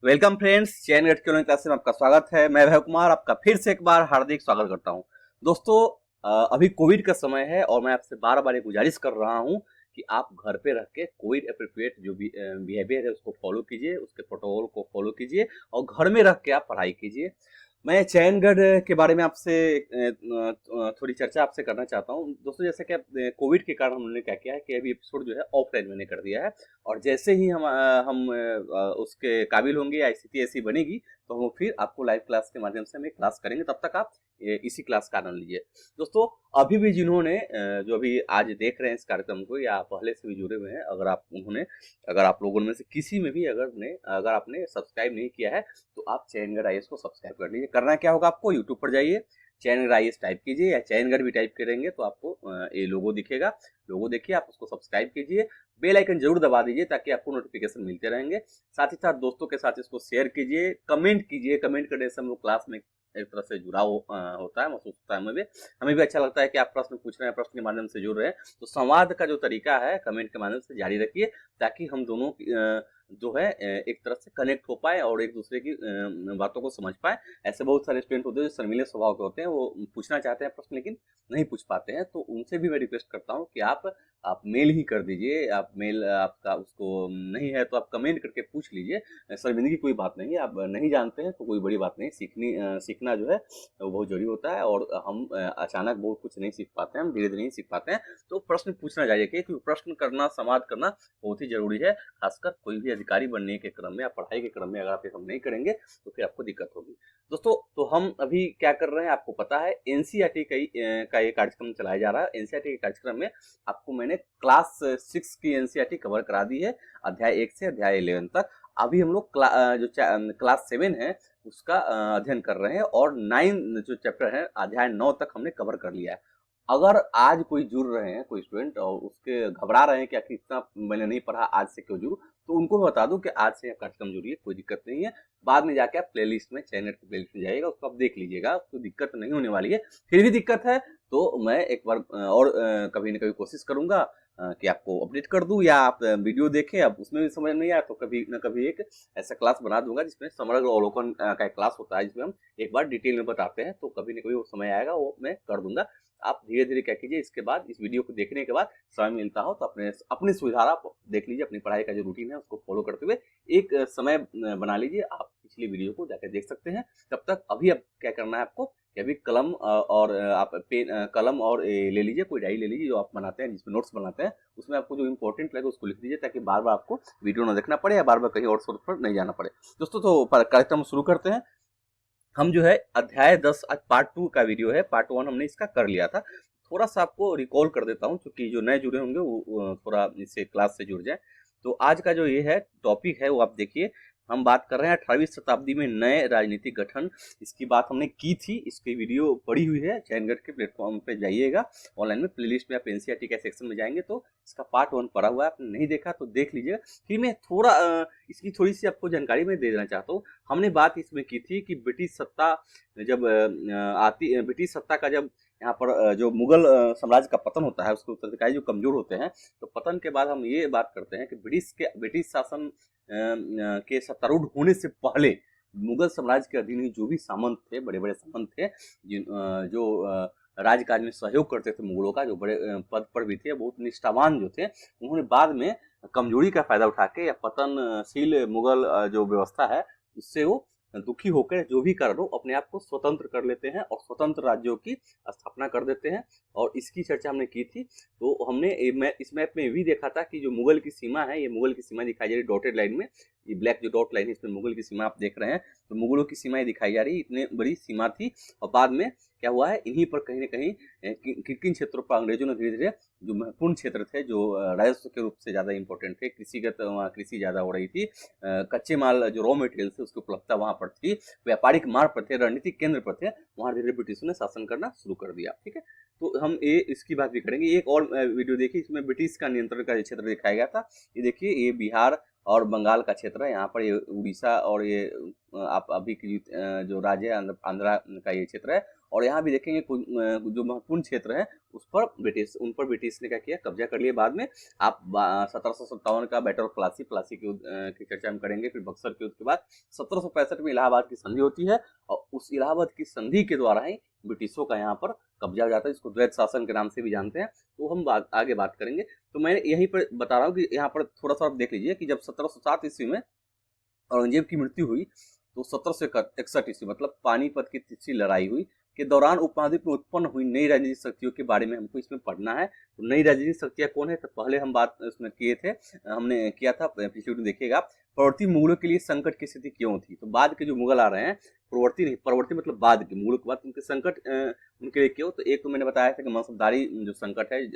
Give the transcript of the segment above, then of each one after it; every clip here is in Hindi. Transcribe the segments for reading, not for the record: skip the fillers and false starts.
वेलकम फ्रेंड्स, चैन गेट की ऑनलाइन क्लास में आपका स्वागत है। मैं भय कुमार आपका फिर से एक बार हार्दिक स्वागत करता हूं। दोस्तों, अभी कोविड का समय है और मैं आपसे बार बार एक गुजारिश कर रहा हूं कि आप घर पे रह के कोविड अप्रोप्रिएट जो भी बिहेवियर है उसको फॉलो कीजिए, उसके प्रोटोकॉल को फॉलो कीजिए और घर में रह के आप पढ़ाई कीजिए। मैं चैनगढ़ के बारे में आपसे थोड़ी चर्चा आपसे करना चाहता हूँ। दोस्तों, जैसे कि कोविड के कारण हमने क्या किया है कि अभी एपिसोड जो है ऑफलाइन मैंने कर दिया है और जैसे ही हम उसके काबिल होंगे या स्थिति ऐसी बनेगी तो हम फिर आपको लाइव क्लास के माध्यम से हमें क्लास करेंगे। तब तक आप इसी क्लास का आनंद लीजिए। दोस्तों, अभी भी जिन्होंने जो अभी आज देख रहे हैं इस कार्यक्रम को या पहले से भी जुड़े हुए हैं, अगर आप लोगों में से किसी में भी अगर आपने सब्सक्राइब नहीं किया है तो आप चैनगढ़ आईएएस को सब्सक्राइब कर लीजिए। करना क्या होगा, आपको यूट्यूब पर जाइए, चैनगढ़ आईएएस टाइप कीजिए या चैनगढ़ भी टाइप करेंगे तो आपको ये लोगो दिखेगा। लोगो देखिए, आप उसको सब्सक्राइब कीजिए, बेल आइकन जरूर दबा दीजिए ताकि आपको नोटिफिकेशन मिलते रहेंगे। साथ ही साथ दोस्तों के साथ इसको शेयर कीजिए, कमेंट कीजिए। कमेंट करने से हम लोग क्लास में एक तरह से जुड़ाव होता है, महसूस होता है। हमें भी अच्छा लगता है कि आप प्रश्न पूछ रहे हैं, प्रश्न के माध्यम से जुड़ रहे हैं। तो संवाद का जो तरीका है कमेंट के माध्यम से जारी रखिए ताकि हम दोनों जो है एक तरह से कनेक्ट हो पाए और एक दूसरे की बातों को समझ पाए। ऐसे बहुत सारे स्टूडेंट होते हैं जो शर्मीले स्वभाव के होते हैं, वो पूछना चाहते हैं प्रश्न लेकिन नहीं पूछ पाते हैं। तो उनसे भी मैं रिक्वेस्ट करता हूँ कि आप मेल ही कर दीजिए। आप मेल आपका उसको नहीं है तो आप कमेंट करके पूछ लीजिए। शर्मिंदगी की कोई बात नहीं है। आप नहीं जानते हैं तो कोई बड़ी बात नहीं। सीखना जो है वो बहुत जरूरी होता है और हम अचानक बहुत कुछ नहीं सीख पाते हैं, हम धीरे धीरे नहीं सीख पाते हैं। तो प्रश्न पूछना चाहिए क्योंकि प्रश्न करना, संवाद करना बहुत ही जरूरी है। खासकर कोई भी अधिकारी बनने के क्रम में या पढ़ाई के क्रम में अगर आप ये सब नहीं करेंगे तो फिर आपको दिक्कत होगी। दोस्तों, तो हम अभी क्या कर रहे हैं आपको पता है, एनसीईआरटी का ये कार्यक्रम चलाया जा रहा है। एनसीईआरटी के कार्यक्रम में आपको मैंने क्लास 6 की एनसीईआरटी कवर करा दी है, अध्याय 1 से अध्याय 11 तक। अभी हम लोग क्लास 7 है उसका अध्ययन कर रहे हैं और 9 जो चैप्टर है अध्याय 9 तक हमने कवर कर लिया है। अगर आज कोई जुड़ रहे हैं, कोई स्टूडेंट और उसके घबरा रहे हैं कि आखिर इतना मैंने नहीं पढ़ा, आज से क्यों जुड़ूं, तो उनको बता दूं कि आज से कार्यक्रम जुड़िए, कोई दिक्कत नहीं है। बाद में जाके आप प्लेलिस्ट में, चैनल की प्लेलिस्ट में जाइएगा, उसको आप देख लीजिएगा, उसको दिक्कत नहीं होने वाली है। फिर भी दिक्कत है तो मैं एक बार और कभी न कभी कोशिश करूंगा कि आपको अपडेट कर दूं या आप वीडियो देखें। अब उसमें भी समझ नहीं आया तो कभी न कभी एक ऐसा क्लास बना दूंगा जिसमें समग्र अवलोकन का एक क्लास होता है जिसमें हम एक बार डिटेल में बताते हैं। तो कभी न कभी वो समय आएगा, वो मैं कर दूंगा। आप धीरे धीरे क्या कीजिए, इसके बाद इस वीडियो को देखने के बाद समय मिलता हो तो अपनी सुविधा आप देख लीजिए, अपनी पढ़ाई का जो रूटीन है उसको फॉलो करते हुए एक समय बना लीजिए। आप पिछली वीडियो को जाकर देख सकते हैं। तब तक अभी अब क्या करना है आपको कि अभी कलम और आप कलम और ले लीजिए, कोई डायरी ले लीजिए जो आप बनाते हैं, जिसमें नोट्स बनाते हैं। उसमें आपको जो इंपॉर्टेंट लगे उसको लिख दीजिए ताकि बार बार आपको वीडियो ना देखना पड़े या बार बार कहीं और सोर्स पर नहीं जाना पड़े। दोस्तों, तो कार्यक्रम शुरू करते हैं। हम जो है अध्याय 10 आज पार्ट 2 का वीडियो है। पार्ट 1 हमने इसका कर लिया था। थोड़ा सा आपको रिकॉल कर देता हूँ क्योंकि जो नए जुड़े होंगे वो थोड़ा इससे क्लास से जुड़ जाए। तो आज का जो ये है टॉपिक है वो आप देखिए, हम बात कर रहे हैं 18वीं शताब्दी में नए राजनीतिक गठन। इसकी बात हमने की थी, इसकी वीडियो पड़ी हुई है, चैनगढ़ के प्लेटफॉर्म पे जाइएगा, ऑनलाइन में प्लेलिस्ट में आप एनसीईआरटी के सेक्शन में जाएंगे तो इसका पार्ट 1 पड़ा हुआ है, आपने नहीं देखा तो देख लीजिएगा। फिर मैं थोड़ा इसकी थोड़ी सी आपको जानकारी मैं दे देना चाहता हूँ। हमने बात इसमें की थी कि ब्रिटिश सत्ता जब ब्रिटिश सत्ता का जब यहाँ पर जो मुगल साम्राज्य का पतन होता है, उसके उत्तराधिकारी जो कमजोर होते हैं, तो पतन के बाद हम ये बात करते हैं कि ब्रिटिश शासन के सत्तारूढ़ होने से पहले मुगल साम्राज्य के अधीन ही जो भी सामंत थे, बड़े बड़े सामंत थे, जो राजकाज में सहयोग करते थे मुगलों का, जो बड़े पद पर भी थे, बहुत निष्ठावान जो थे, उन्होंने बाद में कमजोरी का फायदा उठा के या पतनशील मुगल जो व्यवस्था है उससे वो दुखी होकर जो भी कारण हो अपने आप को स्वतंत्र कर लेते हैं और स्वतंत्र राज्यों की स्थापना कर देते हैं। और इसकी चर्चा हमने की थी। तो हमने इस मैप में भी देखा था कि जो मुगल की सीमा है, ये मुगल की सीमा दिखाई जा रही है डॉटेड लाइन में, ये ब्लैक जो डॉट लाइन है इसमें मुगल की सीमा आप देख रहे हैं। तो मुगलों की सीमाएं दिखाई जा रही है, इतनी बड़ी सीमा थी। और बाद में क्या हुआ है, इन्हीं पर कहीं ना कहीं किन क्षेत्रों पर अंग्रेजों ने धीरे धीरे जो महत्वपूर्ण क्षेत्र थे, जो राजस्व के रूप से ज्यादा इंपॉर्टेंट थे, कृषिगत वहाँ कृषि ज्यादा हो रही थी, कच्चे माल जो रॉ मटेरियल थे उसकी उपलब्धता वहां पर थी, व्यापारिक मार्ग पर थे, रणनीतिक केंद्र पर थे, वहां धीरे ब्रिटिशों ने शासन करना शुरू कर दिया। ठीक है, तो हम ये इसकी बात भी करेंगे। एक और वीडियो देखिए, इसमें ब्रिटिश का नियंत्रण का क्षेत्र दिखाया गया था। ये देखिए, ये बिहार और बंगाल का क्षेत्र है। यहाँ पर ये उड़ीसा और ये आप अभी की जो राज्य है आंध्रा का ये क्षेत्र है। और यहाँ भी देखेंगे जो महत्वपूर्ण क्षेत्र है उन पर ब्रिटिश ने क्या किया, कब्जा कर लिया। बाद में आप 1757 का बैटल ऑफ प्लासी के की चर्चा हम करेंगे। फिर बक्सर के युद्ध के बाद 1765 में इलाहाबाद की संधि होती है और उस इलाहाबाद की संधि के द्वारा ही ब्रिटिशों का यहाँ पर कब्जा हो जाता है, जिसको द्वैत शासन के नाम से भी जानते हैं। तो हम आगे बात करेंगे। तो मैं यहीं पर बता रहा हूँ कि यहाँ पर थोड़ा सा आप देख लीजिए कि जब 1707 ईस्वी में औरंगजेब की मृत्यु हुई तो 1761 ईस्वी मतलब पानीपत की तीसरी लड़ाई हुई के दौरान उपमहाद्वीप में उत्पन्न हुई नई राजनीतिक शक्तियों के बारे में हमको इसमें पढ़ना है। तो नई राजनीतिक शक्तियां कौन है, तो पहले हम बात इसमें किए थे, हमने किया था पिछले वीडियो में, देखिएगा। प्रवर्ती मुगलों के लिए संकट की स्थिति क्यों थी, तो बाद के जो मुगल आ रहे हैं, प्रवर्ती नहीं, प्रवर्ती मतलब बाद के, मुगलों के बाद उनके संकट उनके लिए क्यों, तो एक तो मैंने बताया था कि मनसबदारी जो संकट है,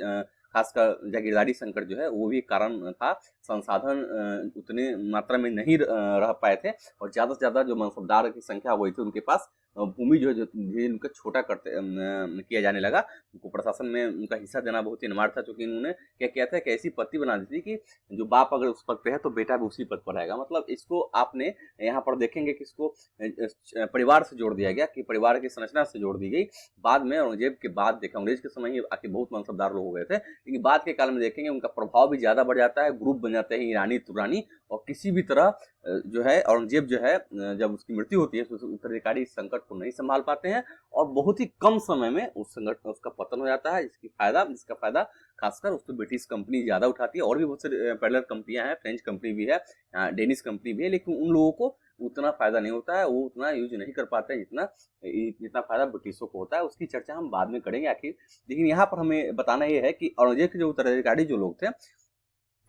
खासकर जागीरदारी संकट जो है वो भी कारण था। संसाधन उतने मात्रा में नहीं रह पाए थे और ज़्यादा से ज़्यादा जो मनसबदार की संख्या हुई थी उनके पास भूमि जो है जो धीरे उनका छोटा किया जाने लगा। उनको प्रशासन में उनका हिस्सा देना बहुत ही अनिवार्य था, क्योंकि इन्होंने क्या किया था कि ऐसी पत्ती बना दी थी कि जो बाप अगर उस पद पे है तो बेटा भी उसी पद पर रहेगा। मतलब इसको आपने यहाँ पर देखेंगे कि इसको परिवार से जोड़ दिया गया, कि परिवार की संरचना से जोड़ दी गई। बाद में औरंगजेब के बाद देखा, अंग्रेज के समय ही आके बहुत मनसबदार लोग हो गए थे, लेकिन बाद के काल में देखेंगे उनका प्रभाव भी ज़्यादा बढ़ जाता है, ग्रुप बन जाते हैं ईरानी तुरानी, और किसी भी तरह जो है औरंगजेब जो है जब उसकी मृत्यु होती है तो उत्तराधिकारी इस संकट को नहीं संभाल पाते हैं और बहुत ही कम समय में उस संकट उसका पतन हो जाता है। जिसका फायदा खासकर उसको ब्रिटिश कंपनी ज्यादा उठाती है। और भी बहुत सारी पैरेलल कंपनियां हैं, फ्रेंच कंपनी भी है, डेनिश कंपनी भी है, लेकिन उन लोगों को उतना फायदा नहीं होता है, वो उतना यूज नहीं कर पाते हैं जितना फायदा ब्रिटिशों को होता है। उसकी चर्चा हम बाद में करेंगे आखिर। लेकिन यहाँ पर हमें बताना ये है कि औरंगजेब के जो उत्तराधिकारी जो लोग थे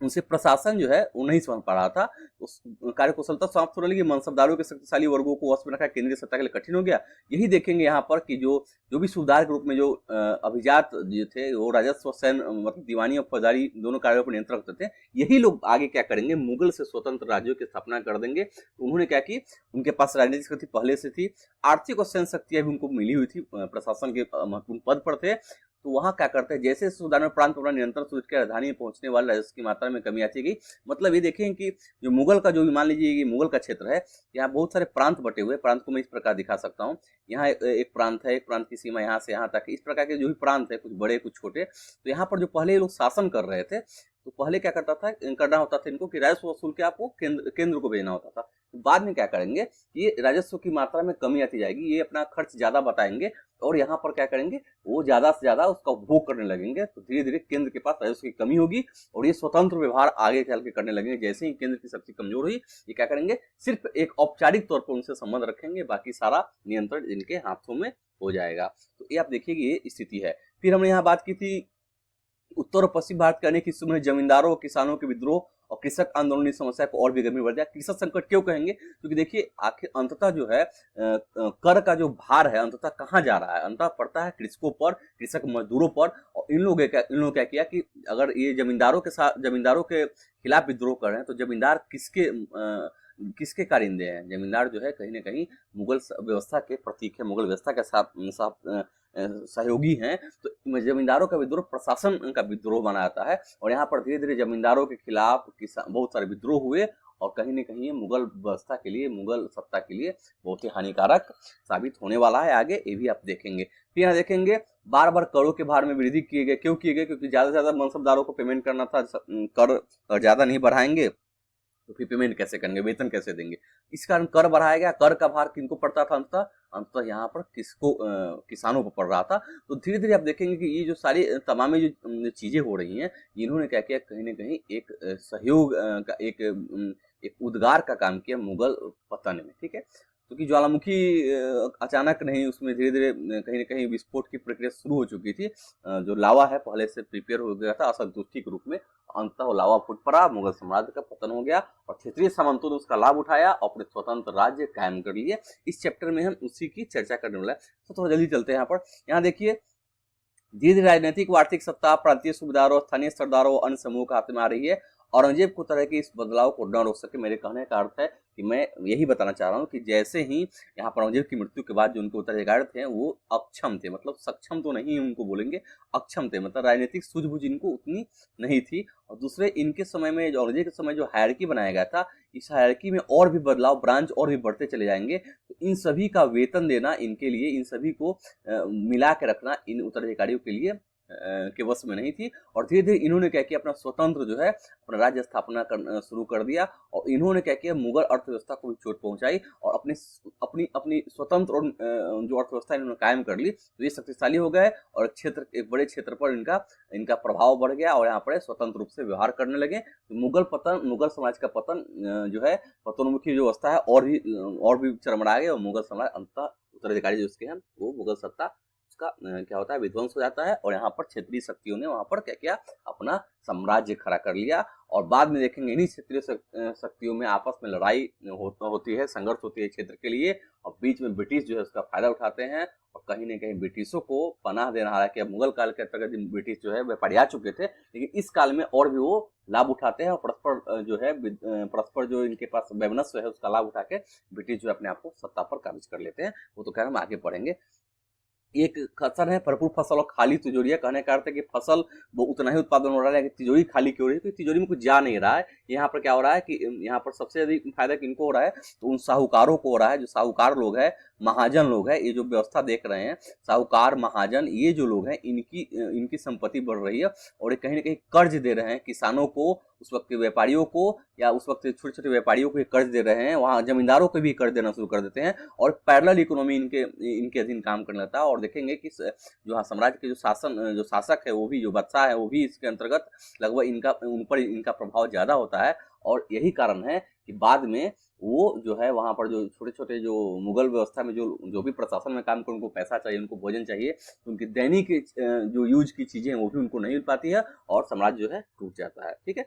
उनसे प्रशासन जो है वो नहीं समझ पा रहा था, उस कार्यकुशलता समाप्त होने लगी, मनसबदारों के शक्तिशाली वर्गों को वश में रखा केंद्रीय सत्ता के लिए कठिन हो गया। यही देखेंगे यहाँ पर कि जो भी सुधार के रूप में जो अभिजात जो थे वो राजस्व सैन मतलब दीवानी और फौजदारी दोनों कार्यों पर नियंत्रण रखते थे। यही लोग आगे क्या करेंगे, मुगल से स्वतंत्र राज्यों की स्थापना कर देंगे। तो उन्होंने क्या की, उनके पास राजनीतिक शक्ति पहले से थी, आर्थिक और सैन्य शक्तियां भी उनको मिली हुई थी, प्रशासन के महत्वपूर्ण पद पर थे। तो वहां क्या करते हैं, जैसे सुधार में प्रांत अपना नियंत्रण सूच के राजधानी में पहुंचने वाले राजस्व की मात्रा में कमी आती गई। मतलब ये देखें कि जो मुगल का जो मान लीजिए ये मुगल का क्षेत्र है, यहाँ बहुत सारे प्रांत बटे हुए। प्रांत को मैं इस प्रकार दिखा सकता हूँ, यहाँ एक प्रांत है, एक प्रांत की सीमा यहाँ से यहाँ तक, इस प्रकार के जो भी प्रांत है, कुछ बड़े कुछ छोटे। तो यहाँ पर जो पहले लोग शासन कर रहे थे, तो पहले क्या करना होता था इनको कि राजस्व वसूल के आपको केंद्र को भेजना होता था। तो बाद में क्या करेंगे, ये राजस्व की मात्रा में कमी आती जाएगी, ये अपना खर्च ज्यादा बताएंगे और यहाँ पर क्या करेंगे, वो ज्यादा से ज्यादा उसका उपभोग करने लगेंगे। तो धीरे धीरे केंद्र के पास राजस्व की कमी होगी और ये स्वतंत्र व्यवहार आगे चल के करने लगेंगे। जैसे ही केंद्र की शक्ति कमजोर हुई, ये क्या करेंगे, सिर्फ एक औपचारिक तौर पर उनसे संबंध रखेंगे, बाकी सारा नियंत्रण इनके हाथों में हो जाएगा। तो ये आप देखिए ये स्थिति है। फिर हमने यहाँ बात की थी उत्तर और पश्चिम भारत के अनेक हिस्सों में जमींदारों और किसानों के विद्रोह और कृषक आंदोलन की समस्या को और भी गंभीर बढ़ दिया। कृषक संकट क्यों कहेंगे, क्योंकि देखिए आखिर अंततः जो है कर का जो भार है अंततः कहाँ जा रहा है, अंततः पड़ता है कृषकों पर, कृषक मजदूरों पर। और इन लोगों क्या किया कि अगर ये जमींदारों के खिलाफ विद्रोह कर रहे हैं तो जमींदार किसके कारिंदे हैं, जमींदार जो है कहीं ना कहीं मुगल व्यवस्था के प्रतीक है, मुगल व्यवस्था के साथ सहयोगी हैं। तो जमींदारों का विद्रोह प्रशासन का विद्रोह बना जाता है और यहाँ पर धीरे धीरे जमींदारों के खिलाफ बहुत सारे विद्रोह हुए और कहीं न कहीं मुगल व्यवस्था के लिए, मुगल सत्ता के लिए बहुत ही हानिकारक साबित होने वाला है। आगे ये भी आप देखेंगे। फिर यहाँ देखेंगे बार बार करों के भार में वृद्धि किए गए, क्यों किए गए, क्योंकि ज्यादा से ज्यादा मनसबदारों को पेमेंट करना था, कर ज्यादा नहीं बढ़ाएंगे तो फिर पेमेंट कैसे करेंगे, वेतन कैसे देंगे, इस कारण कर बढ़ाया गया। कर का भार किनको पड़ता था, अंततः यहाँ पर किसानों को पड़ रहा था। तो धीरे धीरे आप देखेंगे कि ये जो सारी तमाम जो चीजें हो रही हैं, इन्होंने क्या किया, कहीं ना कहीं एक सहयोग का एक उद्गार का काम किया मुगल पतन में। ठीक है, क्योंकि ज्वालामुखी अचानक नहीं, उसमें धीरे धीरे कहीं ना कहीं विस्फोट की प्रक्रिया शुरू हो चुकी थी। जो लावा है पहले से प्रिपेयर हो गया था असंतुष्टि के रूप में, अंततः लावा फूट पड़ा, मुगल साम्राज्य का पतन हो गया और क्षेत्रीय सामंतों ने उसका लाभ उठाया और अपने स्वतंत्र राज्य कायम कर लिए। इस चैप्टर में हम उसी की चर्चा करने वाला है। तो थोड़ा जल्दी चलते हैं। यहाँ देखिए धीरे धीरे राजनीतिक व आर्थिक सत्ता प्रांतीय सूबेदारों, स्थानीय सरदारों, अन्य समूह का हाथ में आ रही है औरंगजेब को तरह के इस बदलाव को न रोक सके। मेरे कहने का अर्थ है कि मैं यही बताना चाह रहा हूँ कि जैसे ही यहाँ पर औरंगजेब की मृत्यु के बाद जो उनके उत्तराधिकारी थे वो अक्षम थे, मतलब सक्षम तो नहीं उनको बोलेंगे, अक्षम थे, मतलब राजनीतिक सूझबूझ इनको उतनी नहीं थी। और दूसरे इनके समय में जो औरंगजेब के समय जो हायरकी बनाया गया था, इस हायरकी में और भी बदलाव, ब्रांच और भी बढ़ते चले जाएंगे। तो इन सभी का वेतन देना इनके लिए, इन सभी को मिला के रखना इन उत्तराधिकारियों के लिए के वश में नहीं थी। और धीरे धीरे इन्होंने क्या किया, अपना स्वतंत्र जो है अपना राज्य स्थापना करना शुरू कर दिया। और इन्होंने क्या किया, मुगल अर्थव्यवस्था को भी चोट पहुंचाई और अपनी अपनी अपनी स्वतंत्र और जो अर्थव्यवस्था इन्होंने कायम कर ली। तो ये शक्तिशाली हो गए और क्षेत्र, एक बड़े क्षेत्र पर इनका प्रभाव बढ़ गया और यहाँ पर स्वतंत्र रूप से व्यवहार करने लगे। तो मुगल समाज का पतन जो है, पतोन्मुखी जो व्यवस्था है और भी चरमरा गए और मुगल समाज अंततः उत्तराधिकारी जो उसके हैं वो मुगल सत्ता का क्या होता है, विध्वंस हो जाता है। और यहाँ पर क्षेत्रीय शक्तियों ने वहां पर क्या किया, अपना साम्राज्य खड़ा कर लिया। और बाद में देखेंगे इन्हीं क्षेत्रीय शक्तियों में आपस में लड़ाई होती है, संघर्ष होती है क्षेत्र के लिए, और बीच में ब्रिटिश जो है उसका फायदा उठाते हैं और कहीं ना कहीं ब्रिटिशों को पनाह देना। हालांकि अब मुगल काल के अंतर्गत ब्रिटिश जो है व्यापारी आ चुके थे, लेकिन इस काल में और भी वो लाभ उठाते हैं और परस्पर जो इनके पास वैमनस्य है उसका लाभ उठा के ब्रिटिश जो अपने आप को सत्ता पर काबिज कर लेते हैं। वो तो खैर हम आगे पढ़ेंगे। एक कसर है भरपूर फसल और खाली तिजोरी। कहने का अर्थ है कि फसल वो उतना ही उत्पादन हो रहा है लेकिन तिजोरी खाली क्यों रही है, क्योंकि तिजोरी में कुछ जा नहीं रहा है। यहाँ पर क्या हो रहा है कि यहाँ पर सबसे अधिक फायदा किनको हो रहा है, तो उन साहूकारों को हो रहा है। जो साहूकार लोग हैं, महाजन लोग हैं, ये जो व्यवस्था देख रहे हैं, साहूकार महाजन ये जो लोग हैं, इनकी संपत्ति बढ़ रही है और ये कहीं ना कहीं कर्ज दे रहे हैं किसानों को, उस वक्त के व्यापारियों को, या उस वक्त छोटे छोटे व्यापारियों को कर्ज दे रहे हैं, वहाँ जमींदारों को भी कर्ज देना शुरू कर देते हैं और पैरेलल इकोनॉमी इनके अधीन काम करने लगता है। और देखेंगे कि जो साम्राज्य के जो शासक है, वो भी जो बादशाह है, वो भी इसके अंतर्गत लगभग उन पर इनका प्रभाव ज्यादा होता है। और यही कारण है कि बाद में वो जो है वहां पर जो छोटे छोटे जो मुगल व्यवस्था में जो भी प्रशासन में काम कर, उनको पैसा चाहिए, उनको भोजन चाहिए, तो उनकी दैनिक जो यूज की चीजें हैं वो भी उनको नहीं मिल पाती है और साम्राज्य जो है टूट जाता है। ठीक है,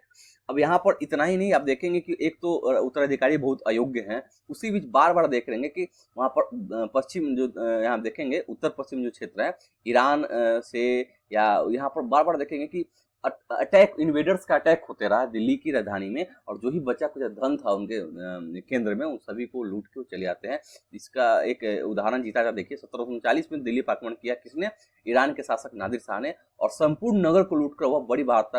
अब यहाँ पर इतना ही नहीं, आप देखेंगे कि एक तो उत्तराधिकारी बहुत अयोग्य हैं, उसी बीच बार बार देख रहेंगे कि वहां पर पश्चिम जो यहाँ देखेंगे उत्तर पश्चिम जो क्षेत्र है ईरान से, या यहाँ पर बार बार देखेंगे कि अटैक, इन्वेडर्स का अटैक होते रहा दिल्ली की राजधानी में, और जो भी बचा कुछ धन था उनके केंद्र में, उन सभी को लूट के चले आते हैं। इसका एक उदाहरण जीता था, देखिए 1739 में दिल्ली पर आक्रमण किया किसने, ईरान के शासक नादिर शाह ने, और संपूर्ण नगर को लूट कर वह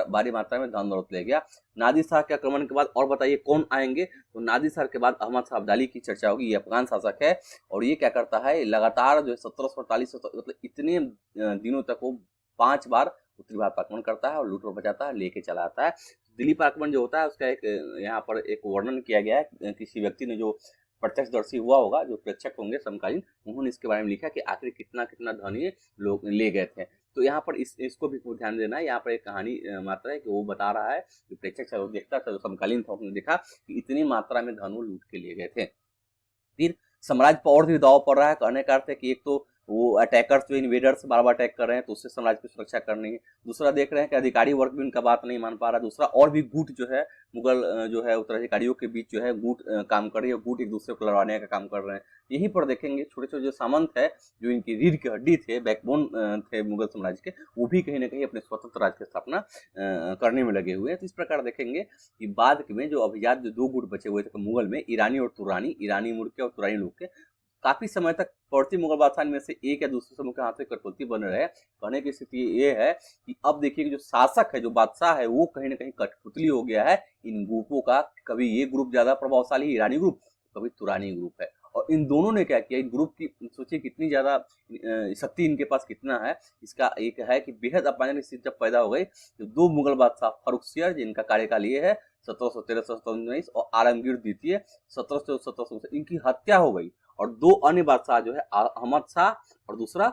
भारी मात्रा में धन दौलत ले गया। नादिर शाह के आक्रमण के बाद और बताइए कौन आएंगे, तो नादिर शाह के बाद अहमद शाह अब्दाली की चर्चा होगी। ये अफगान शासक है और ये क्या करता है, लगातार जो 1748 मतलब इतने दिनों तक वो 5 बार उत्तरी भारत पर आक्रमण करता है और लूट और बचाता है, लेके चला आता है। दिल्ली पर आक्रमण जो होता है उसका एक यहाँ पर एक वर्णन किया गया है, किसी व्यक्ति ने जो प्रत्यक्षदर्शी हुआ होगा, जो प्रेक्षक होंगे समकालीन, उन्होंने इसके बारे में लिखा कि आखिर कितना कितना धन ये लोग ले गए थे। तो यहाँ पर इसको भी ध्यान देना है। यहाँ पर एक कहानी मात्रा है कि वो बता रहा है, जो प्रेक्षक था, देखता था, जो समकालीन था, उसने देखा कि इतनी मात्रा में धन वो लूट के लिए गए थे। फिर साम्राज्य पर और भी दबाव पड़ रहा है। कहने का अर्थ है कि एक तो वो अटैकर्स जो इन्वेडर्स बार बार अटैक कर रहे हैं, तो उससे साम्राज्य की सुरक्षा करनी है। दूसरा देख रहे हैं कि अधिकारी वर्ग भी उनका बात नहीं मान पा रहा। दूसरा और भी गुट जो है मुगल जो है उत्तराधिकारियों के बीच जो है गुट काम कर रही है, गुट एक दूसरे को लड़वाने का काम कर रहे हैं। यहीं पर देखेंगे छोटे छोटे जो सामंत है, जो इनकी रीढ़ की हड्डी थे, बैकबोन थे मुगल साम्राज्य के, वो भी कहीं ना कहीं अपने स्वतंत्र राज्य की स्थापना करने में लगे हुए हैं। तो इस प्रकार देखेंगे कि बाद में जो अभिजात जो 2 गुट बचे हुए थे मुगल में, ईरानी और तुरानी, ईरानी मूल के और तुरानी लोग के, काफी समय तक पड़ती मुगल बादशाह में से एक या दूसरे समूह के हाथ से कठपुतली बने रहे। कहने की स्थिति ये है कि अब देखिए कि जो शासक है, जो बादशाह है, वो कहीं ना कहीं कठपुतली हो गया है इन ग्रुपों का। कभी ये ग्रुप ज्यादा प्रभावशाली ईरानी ग्रुप, कभी तुरानी ग्रुप है, और इन दोनों ने क्या किया, इन ग्रुप की सोचिए कितनी ज्यादा शक्ति इनके पास कितना है। इसका एक है कि बेहद अपमानजनक स्थिति जब पैदा हो गई, जो 2 मुगल बादशाह फर्रुखसियर, जिनका कार्यकाल ये है 1713-1719, और आलमगीर द्वितीय 1714-1719, इनकी हत्या हो गई। और 2 अन्य बादशाह जो है अहमद शाह और दूसरा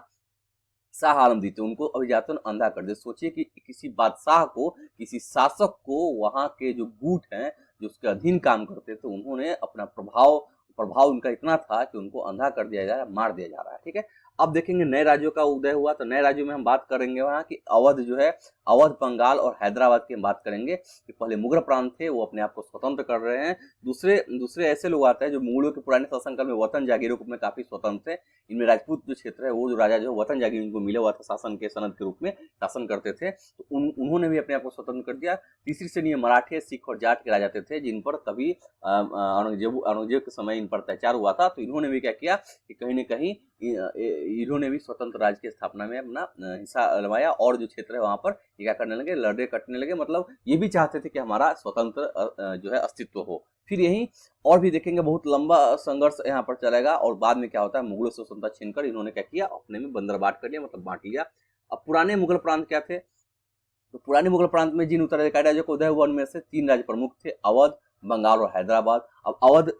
शाह आलम द्वितीय, उनको अभिजातन अंधा कर दे। सोचिए कि किसी बादशाह को, किसी शासक को, वहां के जो गुट हैं जो उसके अधीन काम करते थे, उन्होंने अपना प्रभाव उनका इतना था कि उनको अंधा कर दिया जा रहा है, मार दिया जा रहा है। ठीक है, अब देखेंगे नए राज्यों का उदय हुआ, तो नए राज्यों में हम बात करेंगे वहाँ की अवध जो है, अवध, बंगाल और हैदराबाद की हम बात करेंगे कि पहले मुगल प्रांत थे, वो अपने आप को स्वतंत्र कर रहे हैं। दूसरे दूसरे ऐसे लोग आते हैं जो मुगलों के पुराने शासनकाल में वतन जागीरों में काफी स्वतंत्र थे। इनमें राजपूत जो क्षेत्र है, वो जो राजा जो वतन जागीर इनको मिला हुआ था शासन के सनद के रूप में शासन करते थे, तो उन्होंने भी अपने आप को स्वतंत्र कर दिया। तीसरी श्रेणी मराठे, सिख और जाट के राजा थे, जिन पर तभी औरंगजेब के समय इन पर अत्याचार हुआ था, तो इन्होंने भी क्या किया कि कहीं न कहीं इन्होंने भी स्वतंत्र राज्य की स्थापना में अपना हिस्सा लगवाया, और जो क्षेत्र है वहां पर ये क्या करने लगे, लड़े कटने लगे, मतलब ये भी चाहते थे कि हमारा स्वतंत्र जो है अस्तित्व हो। फिर यही और भी देखेंगे, बहुत लंबा संघर्ष यहाँ पर चलेगा, और बाद में क्या होता है, मुगलों से स्वतंत्रता छीनकर इन्होंने क्या किया, अपने में बंदरबाट कर लिया, मतलब बांट लिया। अब पुराने मुगल प्रांत क्या थे, तो पुराने मुगल प्रांत में जिन उत्तराधिकारी राज्यों को उदय हुआ उनमें से 3 राज्य प्रमुख थे, अवध, बंगाल और हैदराबाद। अब अवध,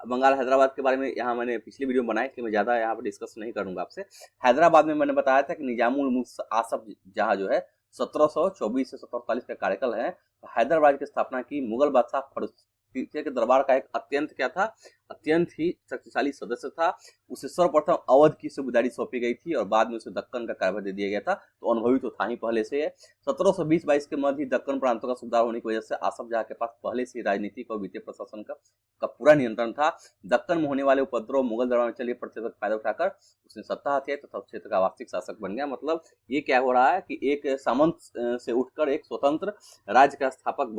बंगाल, हैदराबाद के बारे में यहाँ मैंने पिछली वीडियो बनाई, इसलिए मैं ज्यादा यहाँ पर डिस्कस नहीं करूंगा आपसे। हैदराबाद में मैंने बताया था कि निजामुल मुल्क आसफ जहाँ जो है 1724 से 1748 का कार्यकाल है, तो हैदराबाद की स्थापना की मुगल बादशाह फर्रुख के दरबार का एक अत्यंत क्या था, अत्यंत ही शक्तिशाली सदस्य था। उसे सर्वप्रथम अवध की सूबेदारी सौंपी गई थी और बाद में उसे दक्कन का कार्यभार दे दिया गया था, तो अनुभवी तो था ही पहले से है। 1720-22 के मध्य दक्कन प्रांतों का सुधार होने की वजह से आसफ जहाँ के पास पहले से राजनीतिक और वित्तीय प्रशासन का पूरा नियंत्रण था। दक्कन में होने वाले उपद्रव मुगल दरबार में चले प्रतिशत फायदा उठाकर उसने सत्ता हथियाई तथा तो क्षेत्र का वास्तविक शासक बन गया। मतलब ये क्या हो रहा है कि एक सामंत से उठकर एक स्वतंत्र राज्य का स्थापक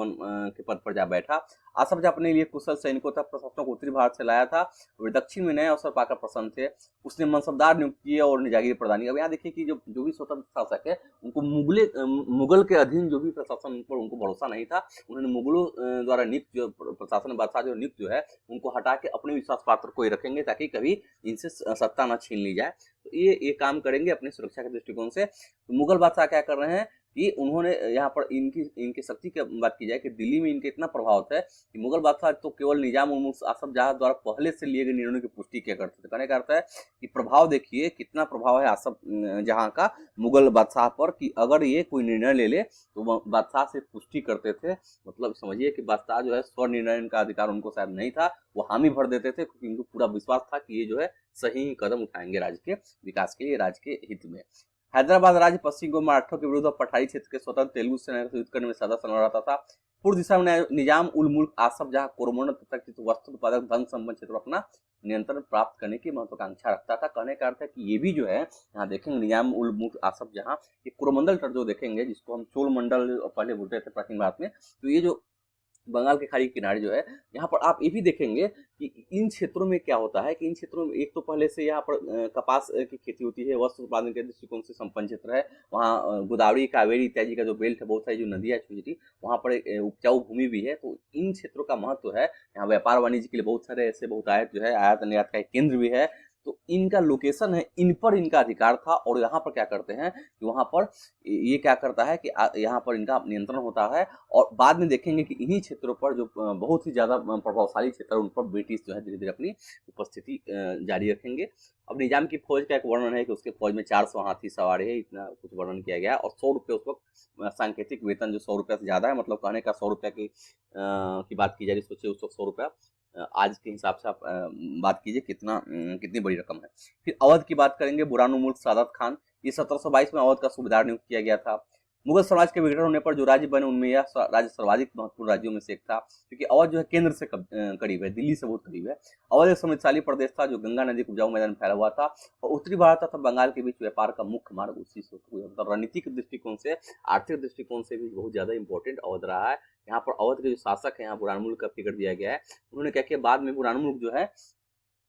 के पद पर जा बैठा। आसफ जहाँ अपने लिए कुशल सैनिकों तथा प्रशासनों को उत्तरी भारत से लाया था, वे दक्षिण में नए अवसर पाकर प्रसन्न थे। उसने मनसबदार नियुक्त किए और निजागिरी प्रदान की। अब यहाँ देखिए कि जो भी स्वतंत्र शासक है, उनको मुगल के अधीन जो भी प्रशासन पर उनको भरोसा नहीं था, उन्होंने मुगलों द्वारा नियुक्त जो प्रशासन बादशाह जो नियुक्त जो है, उनको हटा के अपने विश्वास पात्र को ही रखेंगे ताकि कभी इनसे सत्ता न छीन ली जाए। तो ये काम करेंगे अपनी सुरक्षा के दृष्टिकोण से। तो मुगल बादशाह क्या कर रहे हैं कि उन्होंने यहाँ पर इनकी शक्ति की बात की जाए कि दिल्ली में इनके इतना प्रभाव था कि मुगल बादशाह तो केवल निजाम उल मुल्क आसफ जहाँ द्वारा पहले से लिए गए निर्णयों की पुष्टि किया करते थे। कहने का अर्थ है कि प्रभाव देखिए कितना प्रभाव है आसफ जहाँ का मुगल बादशाह पर, कि अगर ये कोई निर्णय ले ले तो बादशाह से पुष्टि करते थे। मतलब समझिए कि बादशाह जो है स्व निर्णय का अधिकार उनको शायद नहीं था, वो हामी भर देते थे क्योंकि उनको पूरा विश्वास था कि ये जो है सही कदम उठाएंगे राज्य के विकास के लिए, राज्य के हित में। हैदराबाद राज्य पश्चिम को मराठों के विरुद्ध पठारी क्षेत्र के स्वतंत्र तेलुगु सेना से युद्ध करने में सदा समर्थ रहता था। पूर्व दिशा में निजाम उल मुल्क आसफ जहाँ कोरमंडल तथा वस्त्र उत्पादक धन संबंध क्षेत्र अपना नियंत्रण प्राप्त करने की महत्वाकांक्षा रखता था। कहने का अर्थ है कि ये भी जो है, यहाँ देखेंगे निजाम उल मुल्क आसफ जहाँ ये कोरमंडल तट जो देखेंगे, जिसको हम चोल मंडल पहले बोलते थे प्राचीन भारत में, तो ये जो बंगाल के खाड़ी के किनारे जो है, यहाँ पर आप ये भी देखेंगे कि इन क्षेत्रों में क्या होता है कि इन क्षेत्रों में एक तो पहले से यहाँ पर कपास की खेती होती है, वस्त्र उत्पादन के दृष्टिकोण से संपन्न क्षेत्र है। वहाँ गोदावरी, कावेरी इत्यादि का जो बेल्ट है, बहुत सारी जो नदियाँ छोटी, वहाँ पर उपजाऊ भूमि भी है। तो इन क्षेत्रों का महत्व है। यहाँ व्यापार वाणिज्य के लिए बहुत सारे ऐसे बहुतायत जो है आयात निर्यात का एक केंद्र भी है। तो इनका लोकेशन है, इन पर इनका अधिकार था। और यहाँ पर क्या करते हैं कि वहाँ पर ये क्या करता है कि यहाँ पर इनका नियंत्रण होता है। और बाद में देखेंगे कि इन्हीं क्षेत्रों पर जो बहुत ही ज्यादा प्रभावशाली क्षेत्र है, उन पर ब्रिटिश जो है धीरे धीरे अपनी उपस्थिति जारी रखेंगे। अब निजाम की फौज का एक वर्णन है कि उसके फौज में 400 हाथी सवार है, इतना कुछ वर्णन किया गया। और 100 रुपये उस वक्त सांकेतिक वेतन जो 100 रुपये से ज्यादा है, मतलब कहने का 100 रुपये की बात की जाए, सोचिए उस वक्त 100 रुपया आज के हिसाब से आप बात कीजिए कितनी बड़ी रकम है। फिर अवध की बात करेंगे, बुरानु मुल्क सादत खान, ये 1722 में अवध का सूबेदार नियुक्त किया गया था। मुगल साम्राज्य के विघटन होने पर जो राज्य बने उनमें यह राज्य सर्वाधिक महत्वपूर्ण राज्यों में से एक था, क्योंकि अवध जो है केंद्र से करीब है, दिल्ली से बहुत करीब है। अवध एक समृद्धशाली प्रदेश था जो गंगा नदी के उपजाऊ मैदान में फैला हुआ था, और उत्तरी भारत तथा बंगाल के बीच व्यापार का मुख्य मार्ग उसी से हुआ। मतलब रणनीतिक दृष्टिकोण से, आर्थिक दृष्टिकोण से भी बहुत ज्यादा इंपॉर्टेंट अवध रहा है। यहाँ पर अवध के जो शासक है, यहाँ बुरान मुल्क का फिगर दिया गया है, उन्होंने क्या किया, बाद में बुरान मुल्क जो है